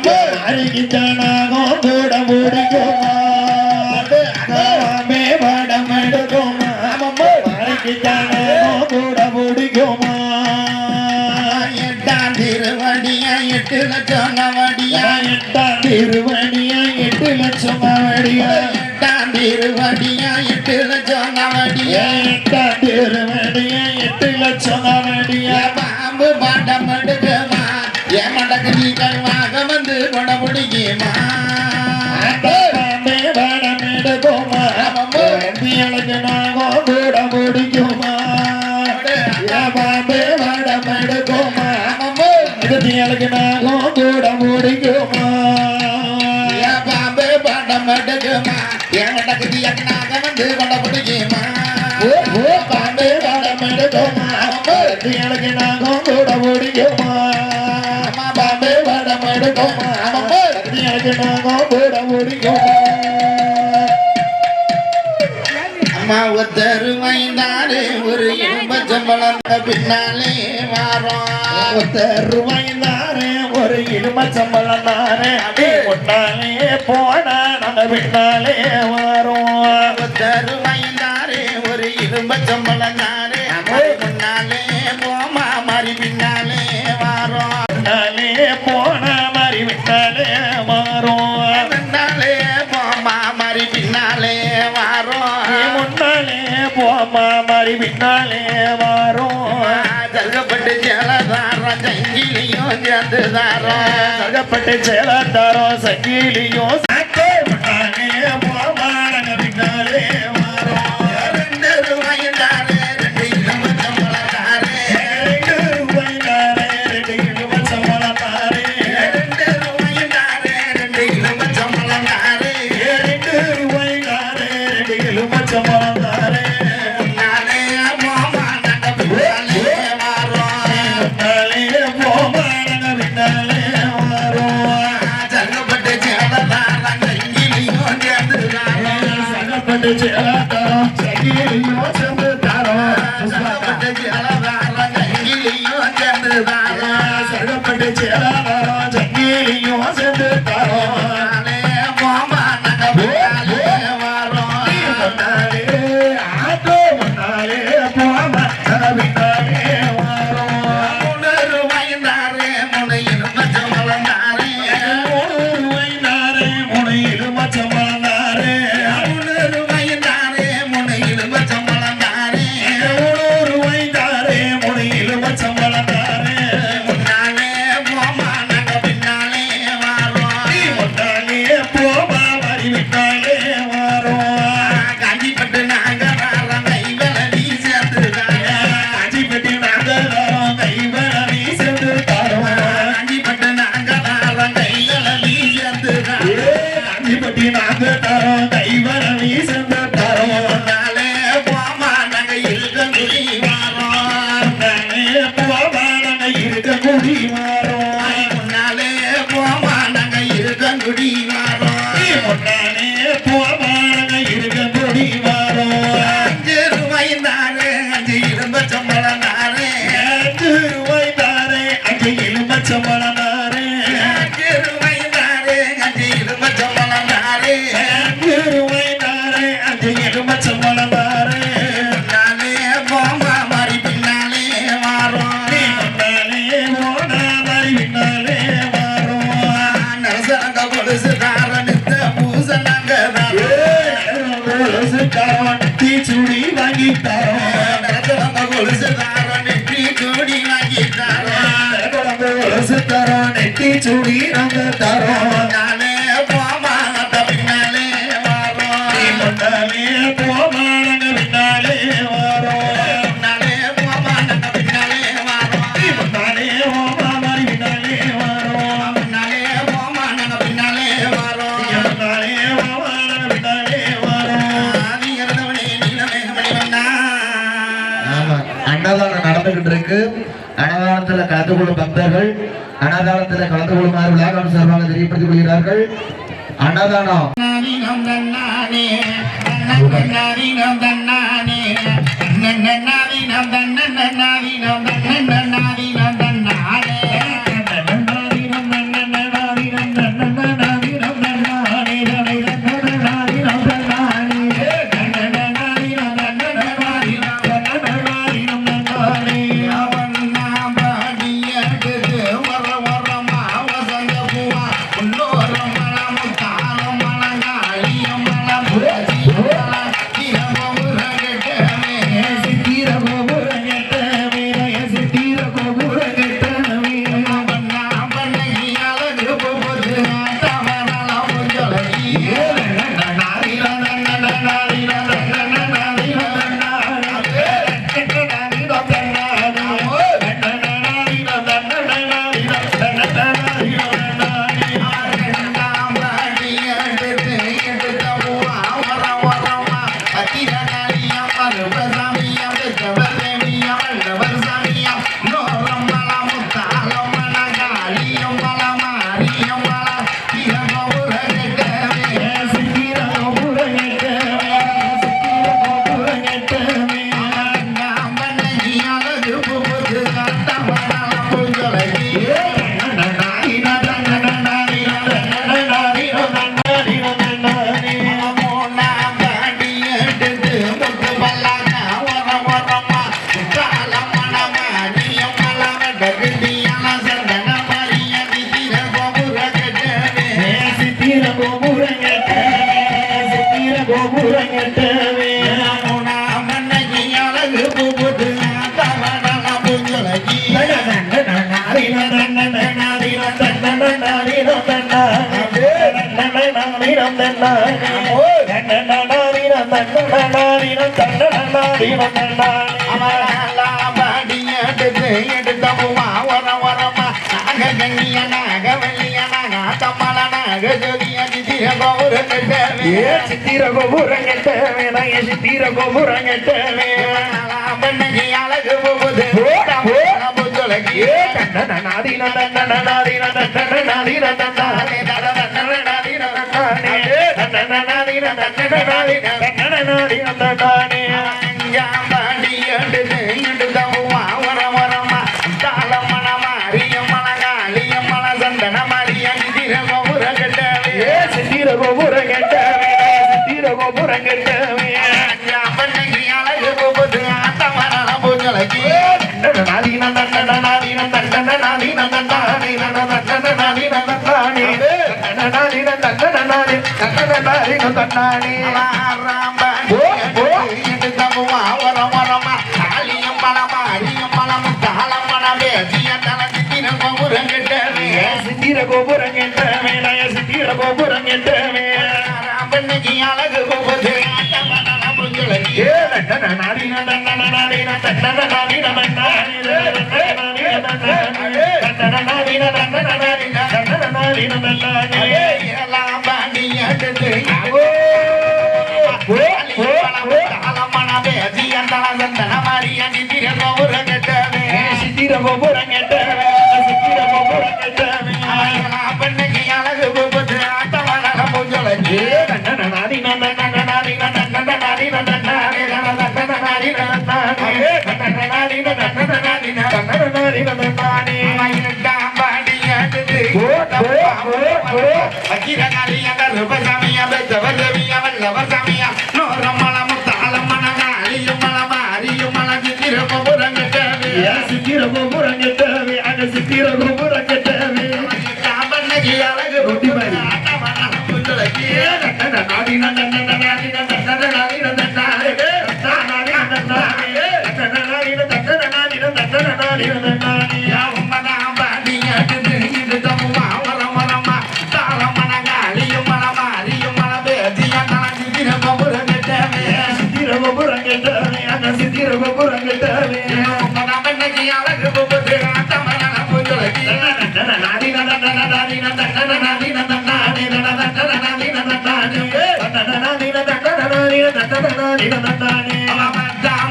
மாறிக்கு தானாக கூட முடிக்குமா பாம்பு பாடம் எடுக்குமா மாறிக்கு தானாக கூட முடிக்குமா 8ஆம் திருவடியா 8 லட்சம் அவடியா 8ஆம் திருவடியா 8 லட்சம் அவடியா 8ஆம் திருவடியா 8 லட்சம் அவடியா 8ஆம் திருவடியா 8 லட்சம் அவடியா பாம்பு பாண்டம் எடுக்குமா மடக்கு நீ கருவாக வந்து கொடபடிக்குமா பாம்பு பாடம் எடுக்குமா நாக கூட முடிக்குமா பாம்பு பாடம் எடுக்குமா நாக கூட முடிக்குமா பாம்பு பாடம் எடுக்குமா மடக்கு நாக வந்து கொடபடிக்குமா பாம்பு பாடம் எடுக்குமா நாக கூட முடிக்குமா பாம்பு பாடம் எடுக்குமா நாக கூட முடிக்குமா அம்மா ஒத்தரு வாய்ந்தாரு ஒரு இன்பச்சம்பளம் பின்னாலே வாரோம் ஒத்தரு வாய்ந்தாரு ஒரு இன்பச்சம்பளம் தானே அப்படி முன்னாலே போனா நாங்க பின்னாலே வாரோம் ஒத்தரு வாய்ந்தாரு ஒரு இன்பச்சம்பளம் தானே முன்னாலே போமா மாறி பின்னாலே வாரோம் முன்னாலே போனா மாறி பின்னாலே வாரோம் முன்னாலே போமா மாறி பின்னாலே வாரோம் முன்னாலே போமா மாறி பின்னாலே வாரோம் தர்கப்பட்டு சேலதாரம் சங்கிலியும் சேர்ந்து தாரோம் தர்கப்பட்டு சேலதாரம் சங்கிலியும் முன்னாலே போமா நாங்க பின்னாலே வாரோம் 2 ரூபாய் தாரே 2 இலவசம்பளம் தாரே 2 ரூபாய் தாரே 2 இலவசம்பளம் தாரே 2 ரூபாய் தாரே 2 இலவசம்பளம் தாரே 2 ரூபாய் தாரே 2 இலவசம்பளம் தாரே முன்னாலே போமா நாங்க பின்னாலே வாரோம் முன்னாலே சரகப்பட்டு சேலத்தாரம் சங்கிலியும் சேர்ந்து தாரம் சரகப்பட்டு சேலத்தாரம் சங்கிலியும் சேர்ந்து தாரம் சரகப்பட்டு சேலத்தாரம் சங்கிலியும் சேர்ந்து தாரம் மாமா நாங்க வரோம் ஆட்டோ முன்னாலே போமா பின்னாலே வரோம் உணர்வாய்ந்தாரே முனையில் மச்சம் வளர்ந்தாரே உணர்வாய்ந்தாரே முனையில் மச்சம் வளர்ந்தாரே உணர்வாய்ந்தாரே முனையில் மச்சம் வளர்ந்தாரே உணர்வாய்ந்தாரே முனையில் மச்சம் வளர்ந்தாரே முன்னாலே போமா நாங்க பின்னாலே வரோம் முன்னாலே போமா மறி பின்னாலே வரோம் காஞ்சிப்பட்டு நாங்க வரோம் கைவலி சேர்ந்து காஞ்சிப்பட்டு நாங்க வரோம் கைவலி சேர்ந்து தாரோம் காஞ்சிப்பட்டு நாங்க வரோம் கைவலி சேர்ந்து காஞ்சிப்பட்டு நாங்க தரோம் கைவலி சேர்ந்து தாரோம் நாளே போமா நாங்க இருக்க குடி வரோம் நாளே போமா நாங்க இருக்க குடி வரோம் முன்னாலே போமா நாங்க இருக்க குடி வரோம் முன்னாலே போமா நாங்க இருக்க குடி வரோம் 5 ரூபாய் தாரே 5 இரும்ப சம்பளம் தாரே 5 ரூபாய் தாரே 5 இரும்ப சம்பளம் தாரே 5 ரூபாய் தாரே 5 இரும்ப சம்பளம் தாரே 5 ரூபாய் தாரே 5 இரும்ப சம்பளம் தாரே முன்னாலே போமா மாறி பின்னாலே வரோம் முன்னாலே போனா மாறி பின்னாலே வரோம் நரசங்க கொலுசு தாரனித்த பூசனங்க கொலுசு தாரனித்தி சுடி வாங்கி தாரோம் நரசங்க கொலுசு தாரனித்தி சுடி வாங்கி தாரோம் கொலுசு தாரனித்தி சுடி நாங்க தாரோம் நானே போமா பின்னாலே வரோம் முன்னாலே போமா நாங்க பின்னாலே வரோம் முன்னாலே போமா நாங்க பின்னாலே வரோம் முன்னாலே போமா மாறி பின்னாலே வரோம் முன்னாலே போமா நாங்க பின்னாலே வரோம் முன்னாலே போமா நாங்க பின்னாலே வரோம் நீ இருந்தவனே நீலமே மணிவண்ணா. ஆமா, அன்னதானம் நடந்துகிட்டு இருக்கு. அன்னதானத்துல கலந்து கொள்ளும் பக்தர்கள் அன்னதானத்துல கலந்து கொள்ளுமாறு விழாக்கள் சார்பாக தெரியப்படுத்திக் கொள்கிறார்கள். அன்னதானம் நானினம் தன்னானே நானினம் தன்னானே நானினம் தன்னானினம் நானினம் தன்னானே சித்திர கோபுரங்கட்டவே அழகு போகுது நந்தானே பாடி எடுத்து இடுதவுமா வர வரமா தாளமண மாரியம்மன காளியம்மன சந்தன மாரியா சித்திர கோபுரம் கட்டவே சித்திர கோபுரம் கட்டவே சித்திர கோபுரம் கட்டவே பண்ணி அழகு போகுது ஆட்டமன பூஜலைக்கு நாதீன தண்டன நாதீன தண்டன நாதீன தண்டானே தண்டன நாதீன தண்டானே நாதீன தண்டன நாதீன தண்டன நாதீன தண்டானே ராம்பாடி எடுத்தவுமா வர வரமா காளியம்மன மாரியம்மன தாளமண வேதிய தல சித்திர கோபுரம் கட்டவே சித்திர கோபுரம் கட்டவே சித்திர கோபுரம் கட்டவே ராம்பண்ணிக்கு அழகு போகுது ஆட்டமன பூஜலைக்கு நாதீன தண்டன நாதீன தண்டன நாதீன சித்திர கோபுரம் கட்டவே சித்திர கோபுரம் கட்டவே பண்ணி அழகு போகுது ஆட்டமான பூஜலைக்கு நாதீன தண்டன நாதீன தண்டன நாதீன தண்டானே தண்டன நாதீன தண்டானே தண்டன நாதீன தண்டன நாதீன தண்டன நாதீன தண்டானே பாடி எடுத்து வக்கிரகாளிய கருபசாமிய பெத்தவதவிய வல்லவசாமிய நோரம்மள முத்தாளம்மன காளியம்மள மாரியம்மள சித்திர கோபுரம் கட்டவே சித்திர கோபுரம் கட்டவே அங்க சித்திர கோபுரம் கட்டவே காம்பண்ணகி அழகு ரொட்டி மாதிரி ஆட்டமான புஞ்சலைக்கு நாதீன தண்டன நாதீன தண்டன நாதீன தண்டானே நாதீன தண்டானே தண்டன நாதீன தண்டன நாதீன தண்டன நாதீன தண்டானே உம்மதா பாடி எடுத்து இடுதவுமா வர வரமா தாளமண காளியம்மன மாரியம்மன வேதிய தல சித்திர கோபுரம் கட்டவே சித்திர கோபுரம் கட்டவே அங்க சித்திர கோபுரம் கட்டவே உம்மதா பண்ணி அழகு போகுது ஆட்டமன பூஜலைக்கு நாதீன தண்டன நாதீன தண்டன நாதீன தண்டானே தண்டன நாதீன தண்டானே தண்டன நாதீன தண்டன நாதீன தண்டன நாதீன தண்டானே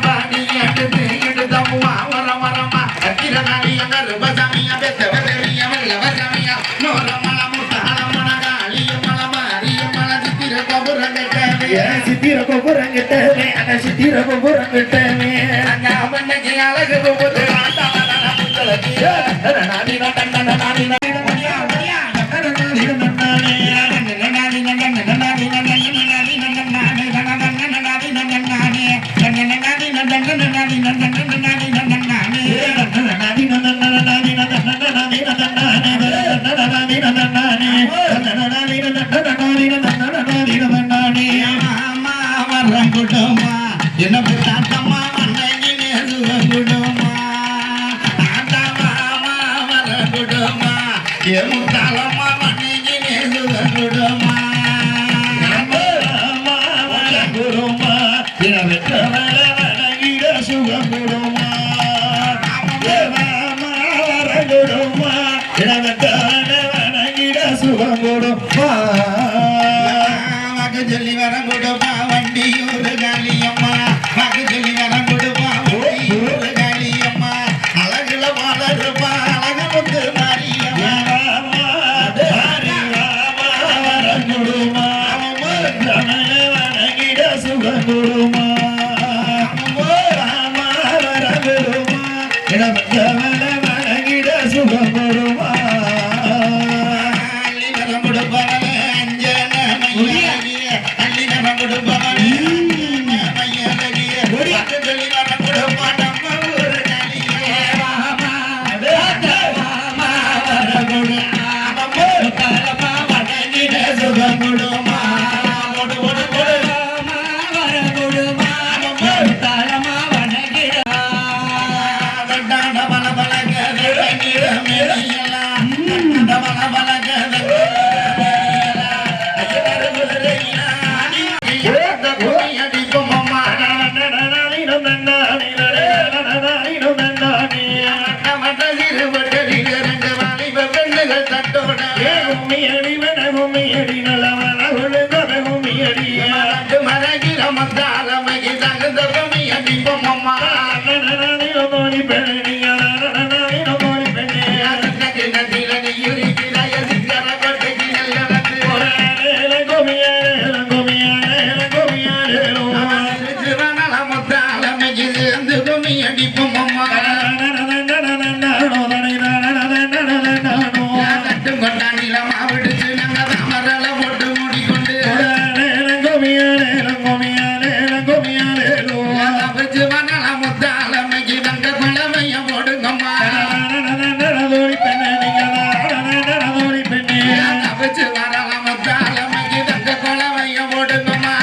பாடி எடுத்து இடுதவுமா வர வரமா வக்கிரகாளிய கருபசாமிய பெத்தவதவிய வல்லவசாமிய நோரம்மள முத்தாளம்மன காளியம்மன மாரியம்மன சித்திர கோபுரம் கட்டவே சித்திர கோபுரம் கட்டவே அங்க சித்திர கோபுரம் கட்டவே அங்க பண்ணி அழகு போகுது ஆட்டமான பூஜலைக்கு நாதீன தண்டன நாதீன என்ன தாத்தம்மா மண்ணையிலே சுகங்குடுமா தாத்தம்மா வரங்குடுமா ஏ முத்தாளம்மா மண்ணையிலே சுகங்குடுமா வரங்குடுமா வணங்கிட சுகங்குடுமா வரங்குடுமா வணங்கிட சுகங்குடுமா மகு சொல்லி வரங்குடுமா வண்டியூர் காளியம்மா மகு சொல்லி வரங்குடுமா வண்டியூர் காளியம்மா அழகுல மலருமா அழகு முத்து மாரியம்மா வரங்குடுமா வணங்கிட சுகங்குடுமா வரங்குடுமா வணங்கிட சுகங்குடுமா சேர்ந்து கும்மி அடிப்போம் அம்மா கட்டும் கொண்டா நிலமா விடுச்சு நாங்க தாமரல போட்டு மூடிக்கொண்டு வச்சு மணல முத்தாலமைக்கு தங்க குழவைய போடுங்கம்மா வச்சு வரல முத்தாலமைக்கு தங்க குழவைய போடுங்கம்மா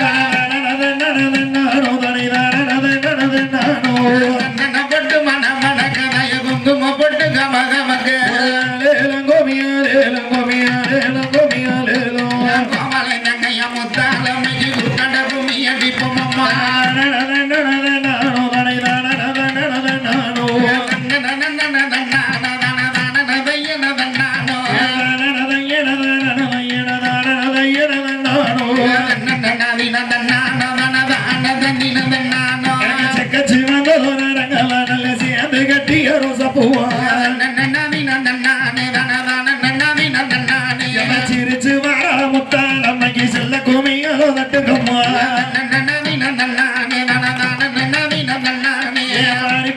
பொட்டு மன மன கதைய குங்கும பொட்டு கம கமக்கு கோமலை நங்கைய முத்தாலமைக்கு குட்டட கும்மி அடிப்போம் அம்மா சிரிச்சு வர முத்தாலம்மைக்கு செல்ல குமியலோ தட்டுங்கம்மா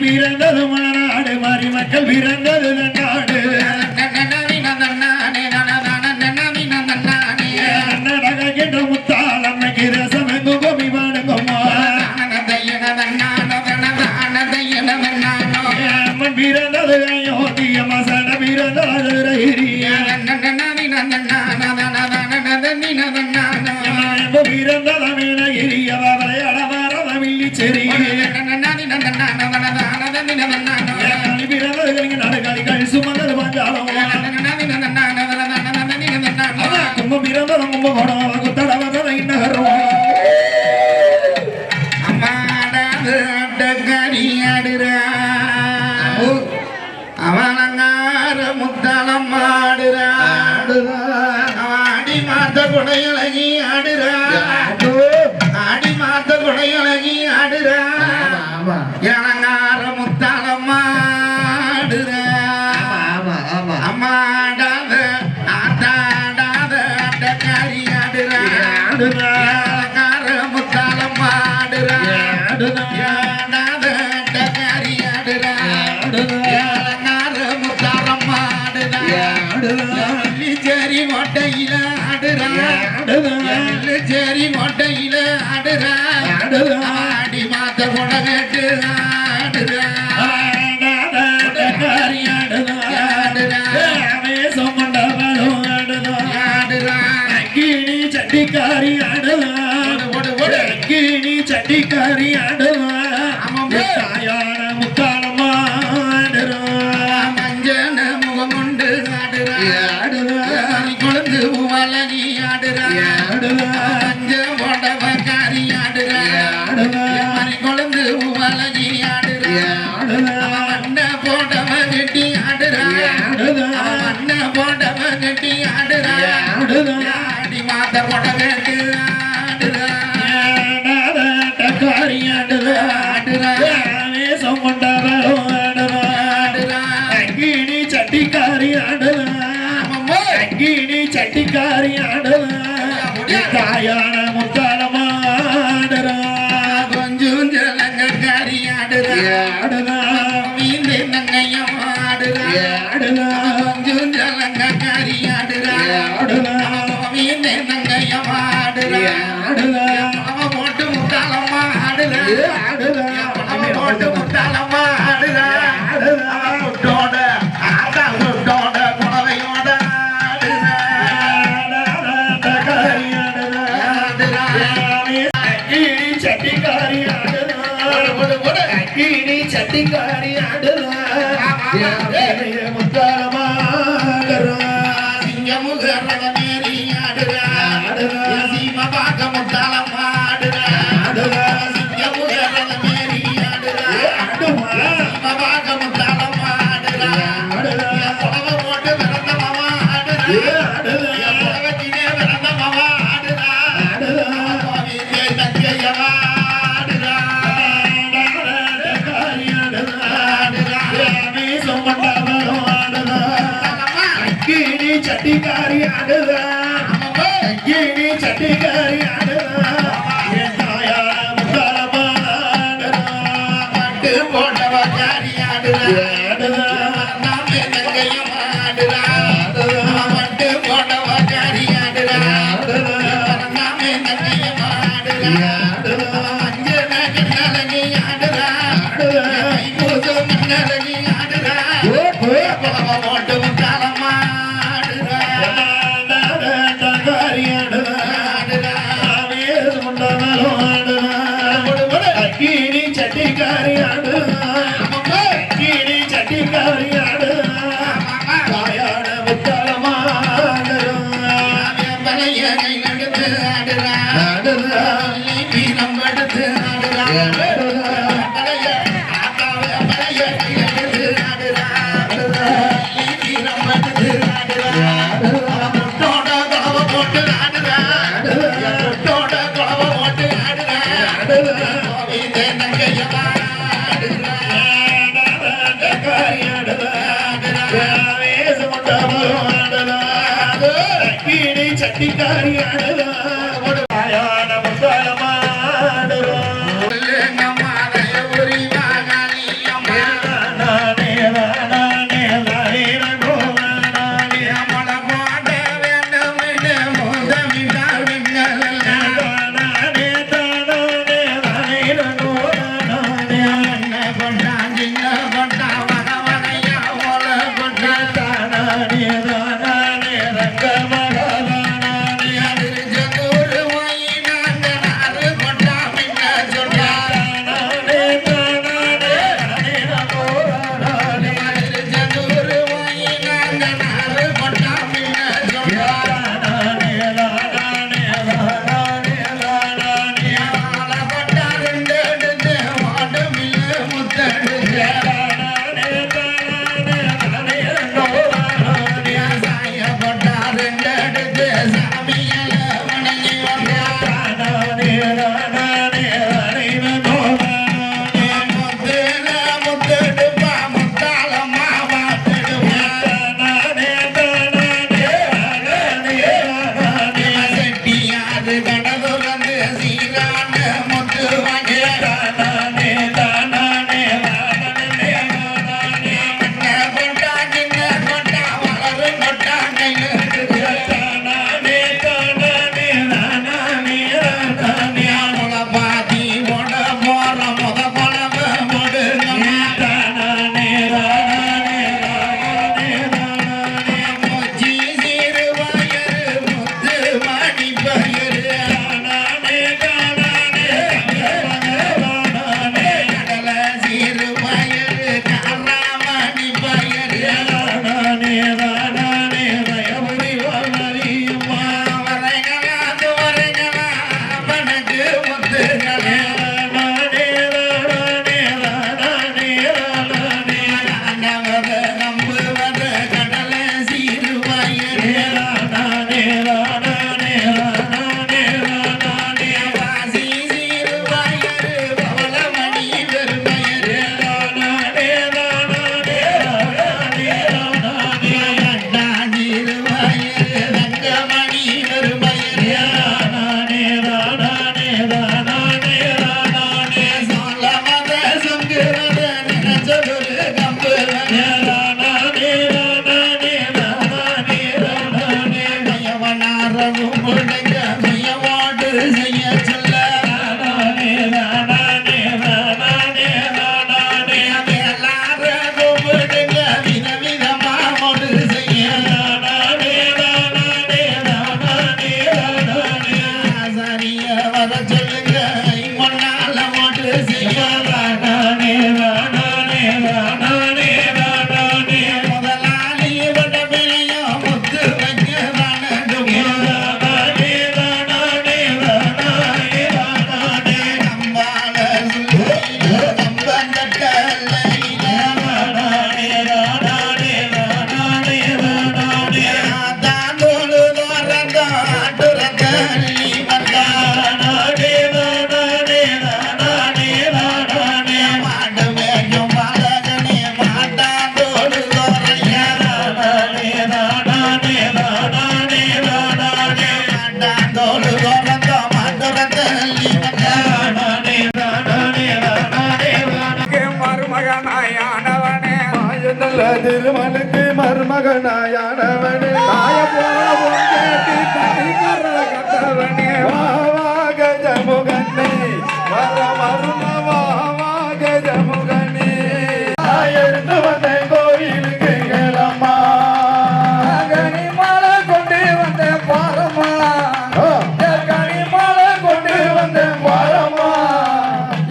பிறந்தது மாநாடு மாறி மக்கள் பிறந்தது நாடு நடக்கின்ற முத்தாலம்மைக்கு ரசம் எங்கு கோமி பாடுங்கம்மா அம்மன் பிறந்தது அயோத்திய மசன பிறந்தது பிறந்ததமிழிய அளவாரதமில்லி செறி நடுகளிகள் சுமந்தது பஞ்சாலம் கும்பம் பிறந்ததும் கும்பகோணம் குத்தடவதை நகரும் அம்மாடாது அட்டக்காரி ஆடுறா அவனங்கார முத்தாளம் ஆடுறா ஆடி மாத்த குடையழகி ஆடுறா ஆடி மாத்த குடையழகி ஆடுறா இளங்கார முத்தாளம் ஆடுறா அம்மாடாத ஆட்டாடாத அட்டக்காரி ஆடுறா இளங்கார முத்தாளம் ஆடுறா ஆடாத அட்டக்காரி ஆடுறா சேரி மொட்டையில ஆடுறா சேரி மொட்டையில ஆடுறா ஆடி மாத்த கொட கேட்டு ஆடுறா சட்டிக்காரி ஆடுவா கிணி சட்டிக்காரி ஆடுவா தாயான முத்தாளமா ஆடுறா மஞ்சன முகம் கொண்டு ஆடுறா கொழுந்து வளகி ஆடுறா மஞ்ச போடவக்காரி ஆடுறா கொழுந்து வளகி ஆடுறா அண்ண போடவ கட்டி ஆடுறா அண்ண போடவ கட்டி ஆடுறா ஆடி மாத்த போட கேட்டு ஆடுறா காரி ஆடுறா ஆடுறா வேஷம் கொண்டவரும் ஆடுறா ஆடுறா அங்கினி சட்டிக்காரி ஆடுறா அங்கினி சட்டிக்காரி ஆடுறா தாயான முத்தாளமா ஆடுறா கொஞ்சம் ஜலங்கக்காரி ஆடுறா ஆடுறா வீந்து நங்கையம் ஆடுறா ஆடுறா கொஞ்சம் ஜலங்கக்காரி ஆடுறா ஆடுறா வீந்து நங்கையம் ஆடுறா ஆடுறா போட்டு முத்தாளம்மா ஆடுறா ஆடுறா போட்டு முத்தாளம்மா ஆடுறா ஆடுறா முட்டோட ஆடா முட்டோட குழவையோட ஆடுறா காரி ஆடுறா ஆடுறா கிணி சட்டிக்காரி ஆடுறா கிணி சட்டிக்காரி ஆடுறா முத்தாளம்மா ஆடுறா சிங்கமுகரத மேரி ஆடுறா ஆடுறா சீம பாக்க முத்தாளம்மா ஆடுறா ஆடுறா சிங்கமுகரத மேரி ஆடுறா ஆடுவா சீம பாக்க முத்தாளம்மா ஆடுறா ஆடுறா புடவ போட்டு விரந்த மாமா ஆடுறா ஆடுறா புடவத்திலே விரந்த மாமா ஆடுறா ஆடுறா வீட்டை தங்கையவா ஆடுறா காரி ஆடுறா ஆடுறா மீசம் பண்ணவரும் ஆடுறா கிணி சட்டிக்காரி ஆடுறா கிணி சட்டிக்காரி ஆடுறா தாயான முத்தாளமா ஆடுறா மட்டு போட்டவ காரியாடுறா நாமே தங்கையும் ஆடுறா மட்டு போட்டவ காரியாடுறா நாமே தங்கையும் ஆடுறா அஞ்சன கண்ணழகி ஆடுறா பூசு மண்ணழகி ஆடுறா போட்டு முக்காலமா ஆடுறா கீழி சட்டிக்காரி ஆடுறா கீழி சட்டிக்காரி ஆடுறா தாயான முக்காலமா ஆடுறா பழைய கை நடத்து ஆடுறா ஆடுறா வீரம் எடுத்து ஆடுறா பழைய பழைய கை நடத்து ஆடுறா வீரம் எடுத்து ஆடுறா முட்டோட குழவ போட்டு ஆடுறா முட்டோட குழவ போட்டு ஆடுறா கோவிந்த நங்கையமா ஆடுறா சட்டிக்காரி ஆடுறா மருமகனாயானவனே நல்ல திருமலுக்கு மருமகனாயானவனே தாய போல பொங்கேட்டி கை கரகத்தவனே கஜமுகனே வர வருணவா கஜமுகனே எடுத்து வந்த கோயிலுக்கு கேளம்மா கனிமலை கொண்டு வந்தேன் பாரம்மா கனிமலை கொண்டு வந்தேன் பாரம்மா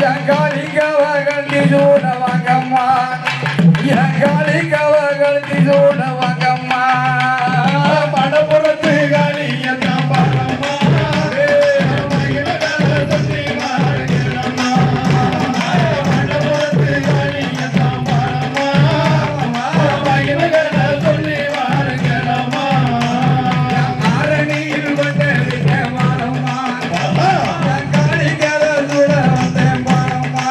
என் காலிக்கவர்கள் திசூட வாங்கம்மா என் காலிக்கவர்கள் திசூட வாங்கம்மா மடப்புறத்து காளியத்தான் பாரம்மா சொல்லி மாறுகிறம்மா மடப்புறத்து காளியத்தான் பாரம்மா சொல்லி மாறுகிறம்மா ஆரணியில் வந்தேன் பாரம்மா என் காலிக்கவ சூட வந்தேன் பாரம்மா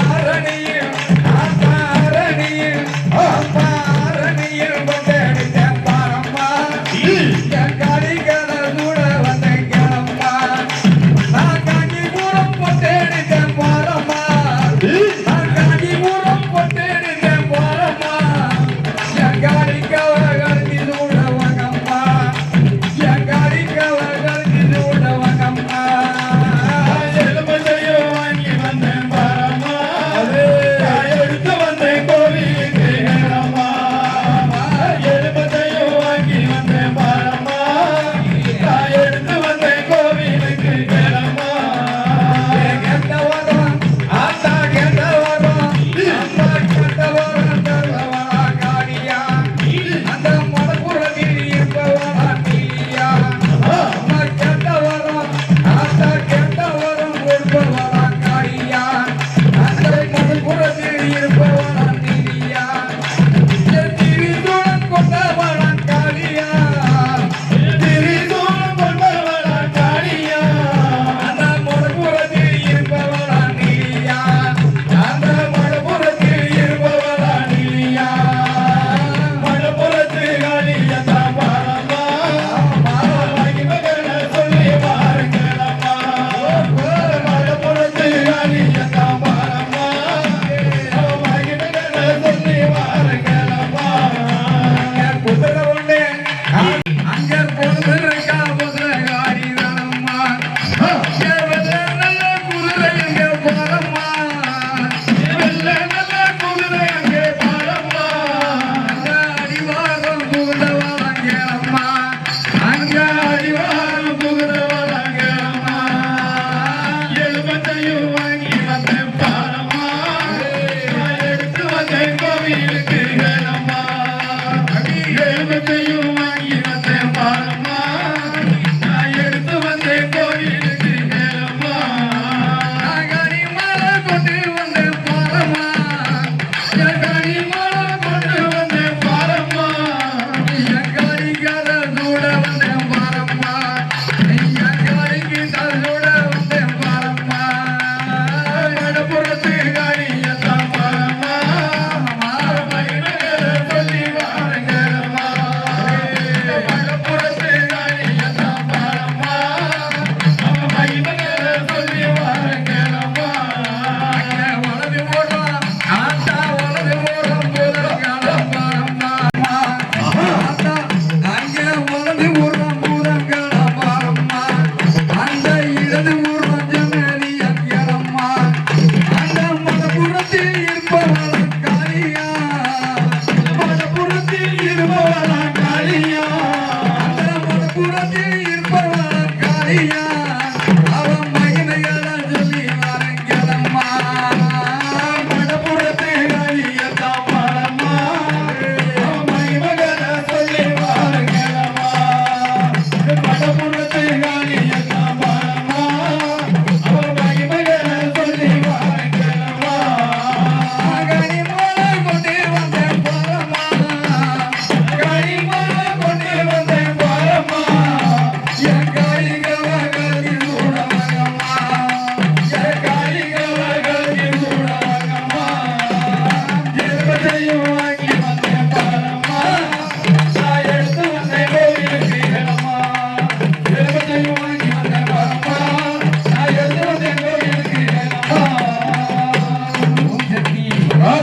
ஆரணியில் ஆரணியில்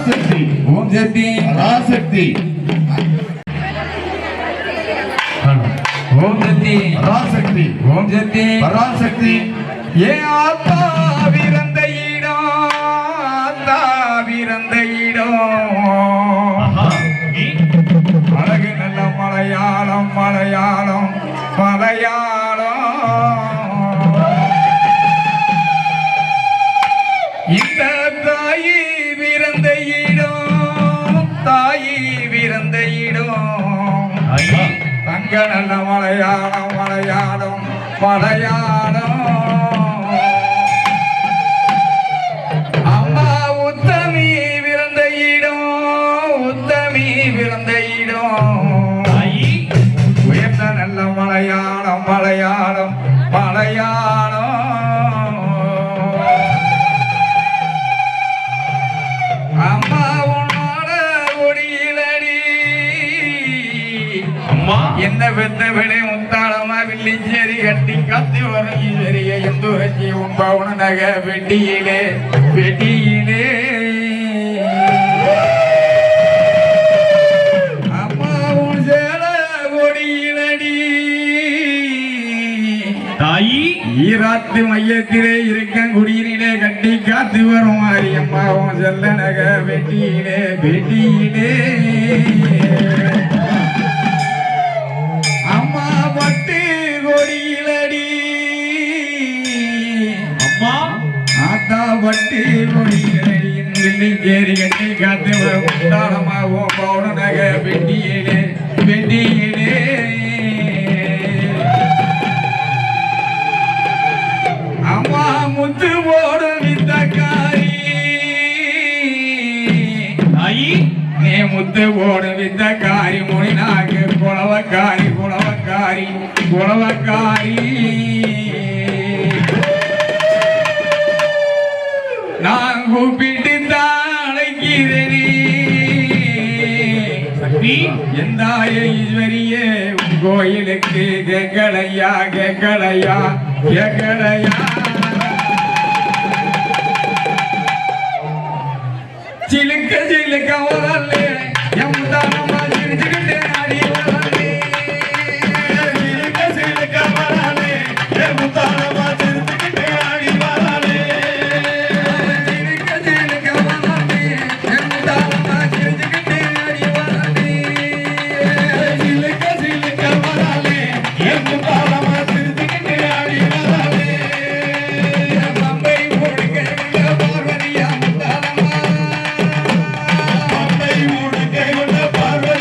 பராசக்தி ஓம் சக்தி பராசக்தி ஓம் சக்தி பராசக்தி ஓம் சக்தி பராசக்தி ஏ ஆத்தா விரந்த இடம் ஆத்தா விரந்த இடம் அழகு நல்ல மலையாளம் மலையாளம் மலையாளம் இந்த தாயி பிறந்த இடம் தாயி பிறந்த இடம் தங்க நல்ல மலையாளம் மலையாளம் மலையாளம் அம்மா உத்தமி பிறந்த இடம் உத்தமி பிறந்த இடம் உயர்ந்த நல்ல மலையாளம் மலையாளம் மலையாளம் அம்மா உன்னோட ஒடியிலடி அம்மா என்ன பெத்த விலை முத்தாளமா வில்லிச்சேரி கட்டி கத்தி வரும் ஈஸ்வரிய எந்துரச்சி உன்பவுன நக வெட்டியிலே வெட்டியிலே அம்மா உன் சேல கொடியிலடி தாயி ஈராத்து மையத்திலே இருக்க குடியிலே கட்டி காத்து வரும் மாரியம்மா உன் செல்ல நக வெட்டியிலே வெட்டியிலே அம்மா பட்டு கொடியிலடி அம்மா ஆத்தா பட்டு கொடியிலடி சேரி கட்டி காத்து வரும் தாளமாவும் பவுன நக வெட்டியிலே வெட்டியிலே அம்மா முத்து போடும் வித்தக்காரி தாயி நீ முத்து போடும் வித்தக்காரி மொழினாக்கு குளவக்காரி குளவக்காரி குளவக்காரி நான் கூப்பிட்டு தாழைக்கிறேனே சக்தி எந்தாய ஈஸ்வரியே உன் கோயிலுக்கு கேக்கலையா கேக்கலையா கேக்கலையா சிலுக்க சிலுக்க வரலே எம் தானமா சிரிச்சுக்கிட்டு அடி வரலே சிலுக்க சிலுக்க வராலே முத்தாளமா சிரிச்சுக்கிட்டே ஆடி வராலே சிலுக்க சிலுக்க வரலே எம் தானமா சிரிச்சுக்கிட்டு அடி வரலே சிலுக்க சிலுக்க வராலே முத்தாளமா சிரிச்சுக்கிட்டே ஆடி வராலே பம்பை போடுங்க பார்வதியா முத்தாலமா பம்பை மூடுகை கொண்ட பார்வதி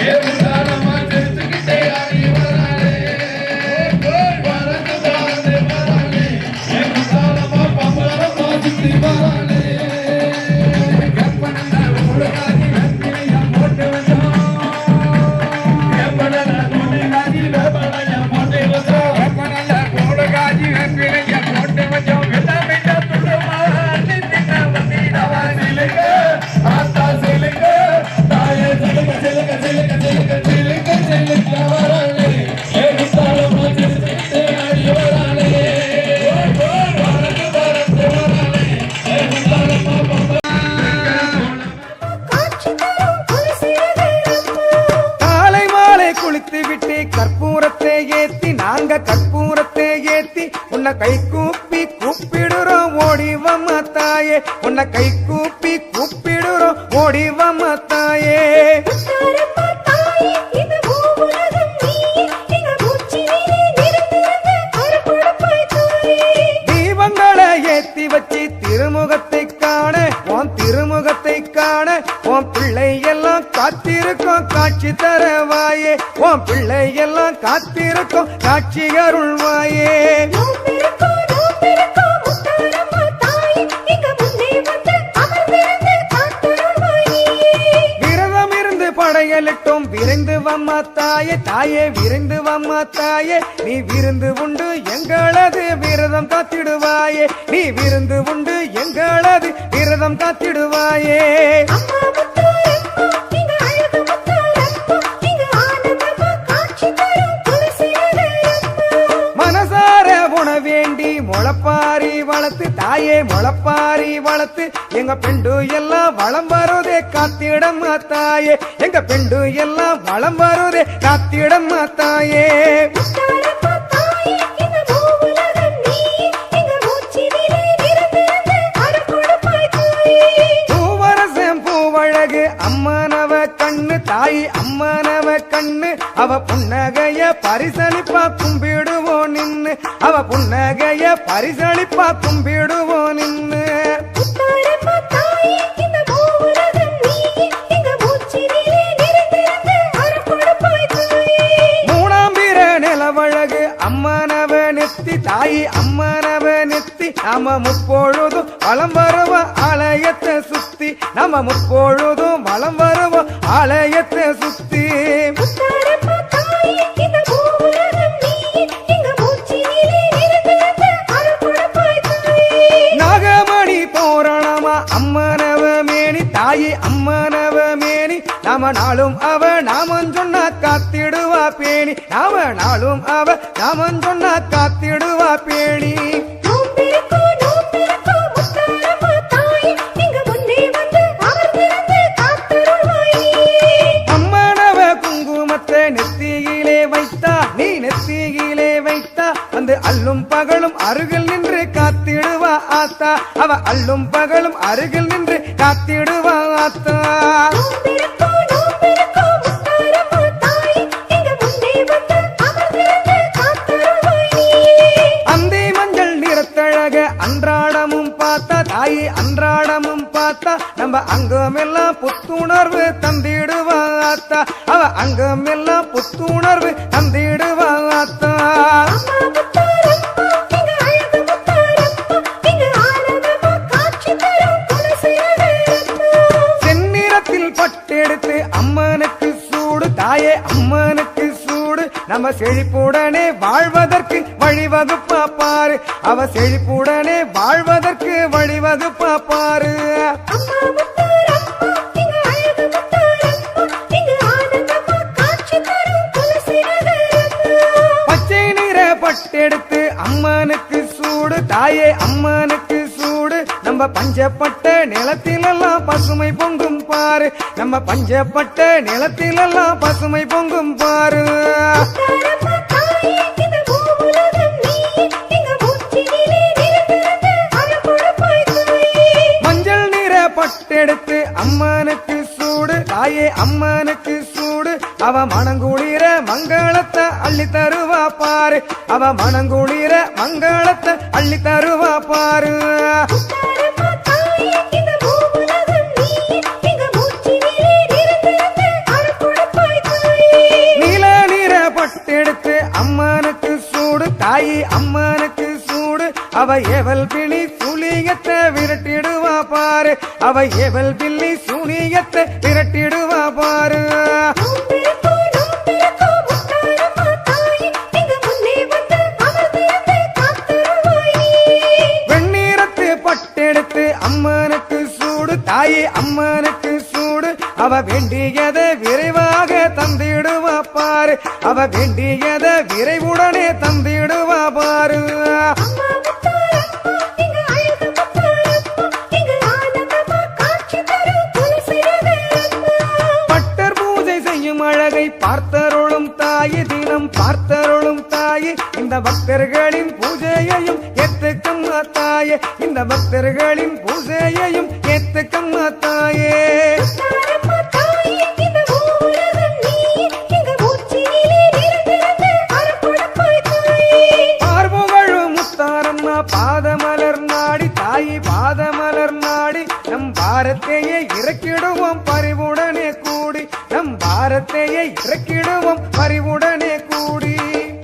ஏகுத்தாளமா சிரிச்சுக்கிட்டே ஆடி வராளே பறந்து பறந்து வராளே ஏகுத்தாளமா பம்பரமா சுத்தி வராளே கற்பனல்ல ஓடுகாதி வெப்பிலையா போட்டு வச்சோம் கற்பனல்ல ஓடுகாதி வெப்பிலையா போட்டு வச்சோம் கற்பனல்ல ஓடுகாதி வெப்பிலையா போட்டு வச்சோம் விட்டமிட்ட துடுமா நின்ன வந்திடவா சிலுங்க ஆத்தா சிலுங்க தாயே சிலுங்க சிலுங்க சிலுங்க சிலுங்க சிலுங்க சிலுங்க வராளே ஏகுத்தாளமா சிரிச்சுக்கிட்டே ஆடி வராளே பறந்து பறந்து வராளே ஏகுத்தாளமா காட்சி தரும் குலசிறகை காலை மாலை குளித்து விட்டு கற்பூரத்தை ஏத்தி நாங்க கற்பூரத்தை ஏத்தி உன்னை கை கூப்பி கூப்பிடுறோம் ஓடிவம்மா தாயே உன்னை கை கூப்பி கூப்பிடுறோம் ஓடிவம்மா தாயே முத்தாரம்மா தாயே இந்த பூவுலகம் நீயே எங்க மூச்சினிலே நிறைந்திருந்த அருள்பொழிப்பாய் தாயே தீபங்களை ஏத்தி வச்சு திருமுகத்தை காண உன் திருமுகத்தை காண உன் பிள்ளை எல்லாம் காத்திருக்கோம் காட்சி தரவாயே உன் பிள்ளை எல்லாம் காத்திருக்கோம் காட்சி அருள்வாயே நோம்பிருக்கோ முத்தாரம்மா தாயே எங்க முன்னே வந்து அமர்ந்திருந்து காத்தருள்வாய் நீயே விரதம் இருந்து படையலிட்டோம் விரைந்து வம்மா தாயே தாயே விரைந்து வம்மா தாயே நீ விருந்து உண்டு எங்களது விரதம் காத்திடுவாயே நீ விருந்து உண்டு எங்களது விரதம் காத்திடுவாயே அம்மா முத்தாரம்மா எங்க அழகு முத்தாரம்மா எங்க ஆனந்தமா காட்சி தரும் குலசிறகை மனசார உண வேண்டி முளப்பாரி வளர்த்து தாயே முளப்பாரி வளர்த்து எங்க பெண்டு எல்லாம் வளம் வருதே காத்திடம்மா தாயே எங்க பெண்டு எல்லாம் வளம் வருதே காத்திடம்மா தாயே முத்தாரம்மா தாயே இந்த பூவுலகம் நீயே எங்க மூச்சினிலே நிறைந்திருந்த அருள்பொழிப்பாய் தாயே பூவரசம் பூவழகு அம்மனவ கண்ணு தாயி அம்மனவ கண்ணு அவ புன்னகைய பரிசளிப்பா கும்பிடுவோம் நின்னு அவ புன்னகைய பரிசளிப்பா கும்பிடுவோம் நின்னு முத்தாரம்மா தாயே இந்த பூவுலகம் நீயே எங்க மூச்சினிலே நிறைந்திருந்த அருள்பொழிப்பாய் தாயே மூணாம் பிற நிலவழகு அம்மனவ நெத்தி தாயி அம்மனவ நெத்தி நாம முப்பொழுதும் வலம் வருவ ஆலயத்தை சுத்தி நாம முப்பொழுதும் வலம் வருவ ஆலயத்தை சுத்தி முத்தாரம்மா தாயே இந்த பூவுலகம் நீயே எங்க மூச்சினிலே நிறைந்திருந்த அருள்பொழிப்பாய் தாயே நாகமணி போரணமா அம்மனவ மேனி தாயி அம்மனவ மேனி நாம நாளும் அவ நாமம் சொன்னா காத்திடுவா பேணி நாம நாளும் அவ நாமம் சொன்னா காத்திடுவா பேணி நோம்பிருக்கோ முத்தாரம்மா தாயே எங்க முன்னே வந்து அமர்ந்திருந்து காத்தருள்வாய் நீயே அம்மனவ குங்குமத்தை நெத்தியிலே வைத்தா நீ நெத்தியிலே வைத்தா வந்து அல்லும் பகலும் அருகில் நின்று காத்திடுவா ஆத்தா அவ அல்லும் பகலும் அருகில் நின்று காத்திடுவா ஆத்தா நோம்பிருக்கோ முத்தாரம்மா தாயே எங்க முன்னே வந்து அமர்ந்திருந்து காத்தருள்வாய் நீயே அந்தி மஞ்சள் நிறத்தழக அன்றாடமும் பார்த்தா தாயி அன்றாடமும் பார்த்தா நம்ம அங்கமெல்லாம் புத்துணர்வு தந்திடுவா ஆத்தா அவ அங்கமெல்லாம் புத்துணர்வு தந்திடுவா ஆத்தா அம்மா முத்தாரம்மா எங்க அழகு முத்தாரம்மா எங்க ஆனந்தமா காட்சி தரும் குலசிறகை செந்நிறத்தில் பட்டெடுத்து அம்மனுக்கு சூடு தாயே அம்மனுக்கு சூடு நம்ம செழிப்புடனே வாழ்வதற்கு வழிவகுப்பா பாரு அவ செழிப்புடனே வாழ்வதற்கு வழிவகுப்பா பாரு அம்மா முத்தாரம்மா எங்க அழகு முத்தாரம்மா எங்க ஆனந்தமா காட்சி தரும் குலசிறகை பச்சை நிற பட்டெடுத்து அம்மனுக்கு சூடு தாயே அம்மனுக்கு சூடு நம்ம பஞ்சப்பட்ட நிலத்திலெல்லாம் பசுமை பொங்கும் பாரு நம்ம பஞ்சப்பட்ட நிலத்திலெல்லாம் பசுமை பொங்கும் பாரு முத்தாரம்மா தாயே இந்த பூவுலகம் நீயே எங்க மூச்சினிலே நிறைந்திருந்த அருள்பொழிப்பாய் தாயே மஞ்சள் நிற பட்டெடுத்து அம்மனுக்கு சூடு தாயே அம்மனுக்கு சூடு அவ மனங்குளிர மங்களத்தை அள்ளி தருவா பாரு அவ மனங்குளிர மங்களத்தை அள்ளி தருவா பாரு முத்தாரம்மா தாயே இந்த பூவுலகம் நீயே எங்க மூச்சினிலே நிறைந்திருந்த அருள்பொழிப்பாய் தாயே அம்மனுக்கு சூடு அவ எவல் பிள்ளி சுழியத்தை விரட்டிடுவா பாரு அவ எவல் பிள்ளி சுழியத்தை விரட்டிடுவா பாரு நோம்பிருக்கோ நோம்பிருக்கோ முத்தாரம்மா தாயே எங்க முன்னே வந்து அமர்ந்திருந்து காத்தருள்வாயே வெண்ணீரத்து பட்டெடுத்து அம்மனுக்கு சூடு தாயே அம்மனுக்கு சூடு அவ வேண்டியதை விரைவாக தந்திடுவா பாரு அவ வேண்டியதை விரைவுடனே தந்திடுவா பாரு அம்மா முத்தாரம்மா எங்க அழகு முத்தாரம்மா எங்க ஆனந்தமா காட்சி தரும் துளசி நகரம்மா பட்டர் பூஜை செய்யும் அழகை பார்த்தருளும் தாயே தினம் பார்த்தருளும் தாயே இந்த பக்தர்களின் பூஜையையும் ஏத்துக்கம்மா தாயே இந்த பக்தர்களின் பூஜையையும் ஏத்துக்கம்மா தாயே முத்தாரம்மா தாயே இந்த உலகம் நீயே எங்க மூச்சினிலே நிறைந்திருந்து அருள் கொடுப்பாய் தாயே பார்வுகழும் முத்தாரம்மா பாதமலர் நாடி தாயி பாதமலர் நாடி நம் பாரத்தையே இறக்கிடுவோம் பரிவுடனே கூடி நம் பாரத்தையே இறக்கிடுவோம் பரிவுடனே கூடி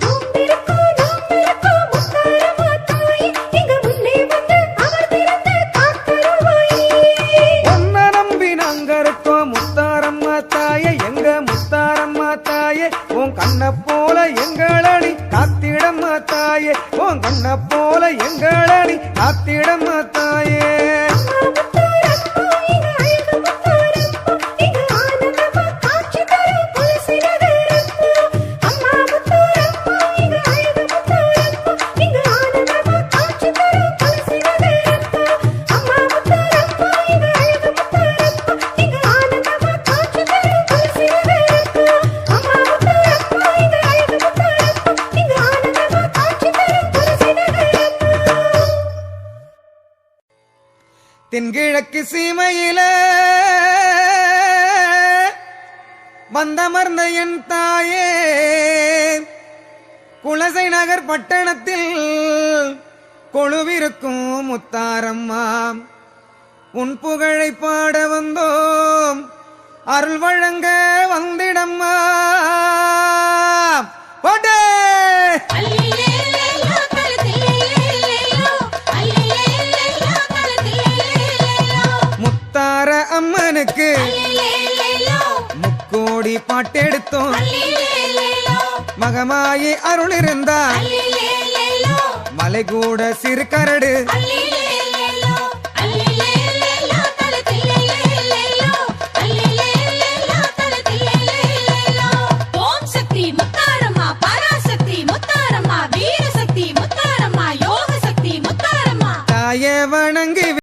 நோம்பிருக்கோ நோம்பிருக்கோ முத்தாரம்மா தாயே எங்க முன்னே வந்து அமர்ந்திருந்து காத்தருள்வாயே ஒன்ன நம்பி நாங்க இருக்கோம் முத்தாரம்மா தாயே எங்க முத்தாரம்மா தாயே உன் கண்ண போல எங்களடி காத்திடம்மா தாயே உன் கண்ண போல எங்களடி காத்திடம்மா தாயே முத்தாரம்மா எங்க அழகு முத்தாரம்மா எங்க ஆனந்தமா காட்சி தரும் துளசி நகரம்மா அம்மா முத்தாரம்மா எங்க அழகு முத்தாரம்மா எங்க ஆனந்தமா காட்சி தரும் துளசி நகரம்மா அம்மா முத்தாரம்மா எங்க அழகு முத்தாரம்மா எங்க ஆனந்தமா காட்சி தரும் துளசி நகரம்மா அம்மா முத்தாரம்மா எங்க அழகு முத்தாரம்மா எங்க ஆனந்தமா காட்சி தரும் துளசி நகரம்மா தென்கிழக்கு சீமையில வந்தமர்ந்த என் தாயே குலசை நகர் பட்டணத்தில் கொழுவிருக்கும் முத்தாரம்மா உன் புகழை பாட வந்தோம் அருள் வழங்க வந்திடம்மா போட்டே அல்லேலேலோ தலதேலேலோ அல்லேலேலோ தலதேலேலோ முத்தார அம்மனுக்கு அல்லேலேலோ முக்கோடி பாட்டெடுத்தோம் அல்லேலேலோ மகமாயி அருள் இருந்தா அல்லேலேலோ மலை கூட சிறு கரடு அல்லேலேலோ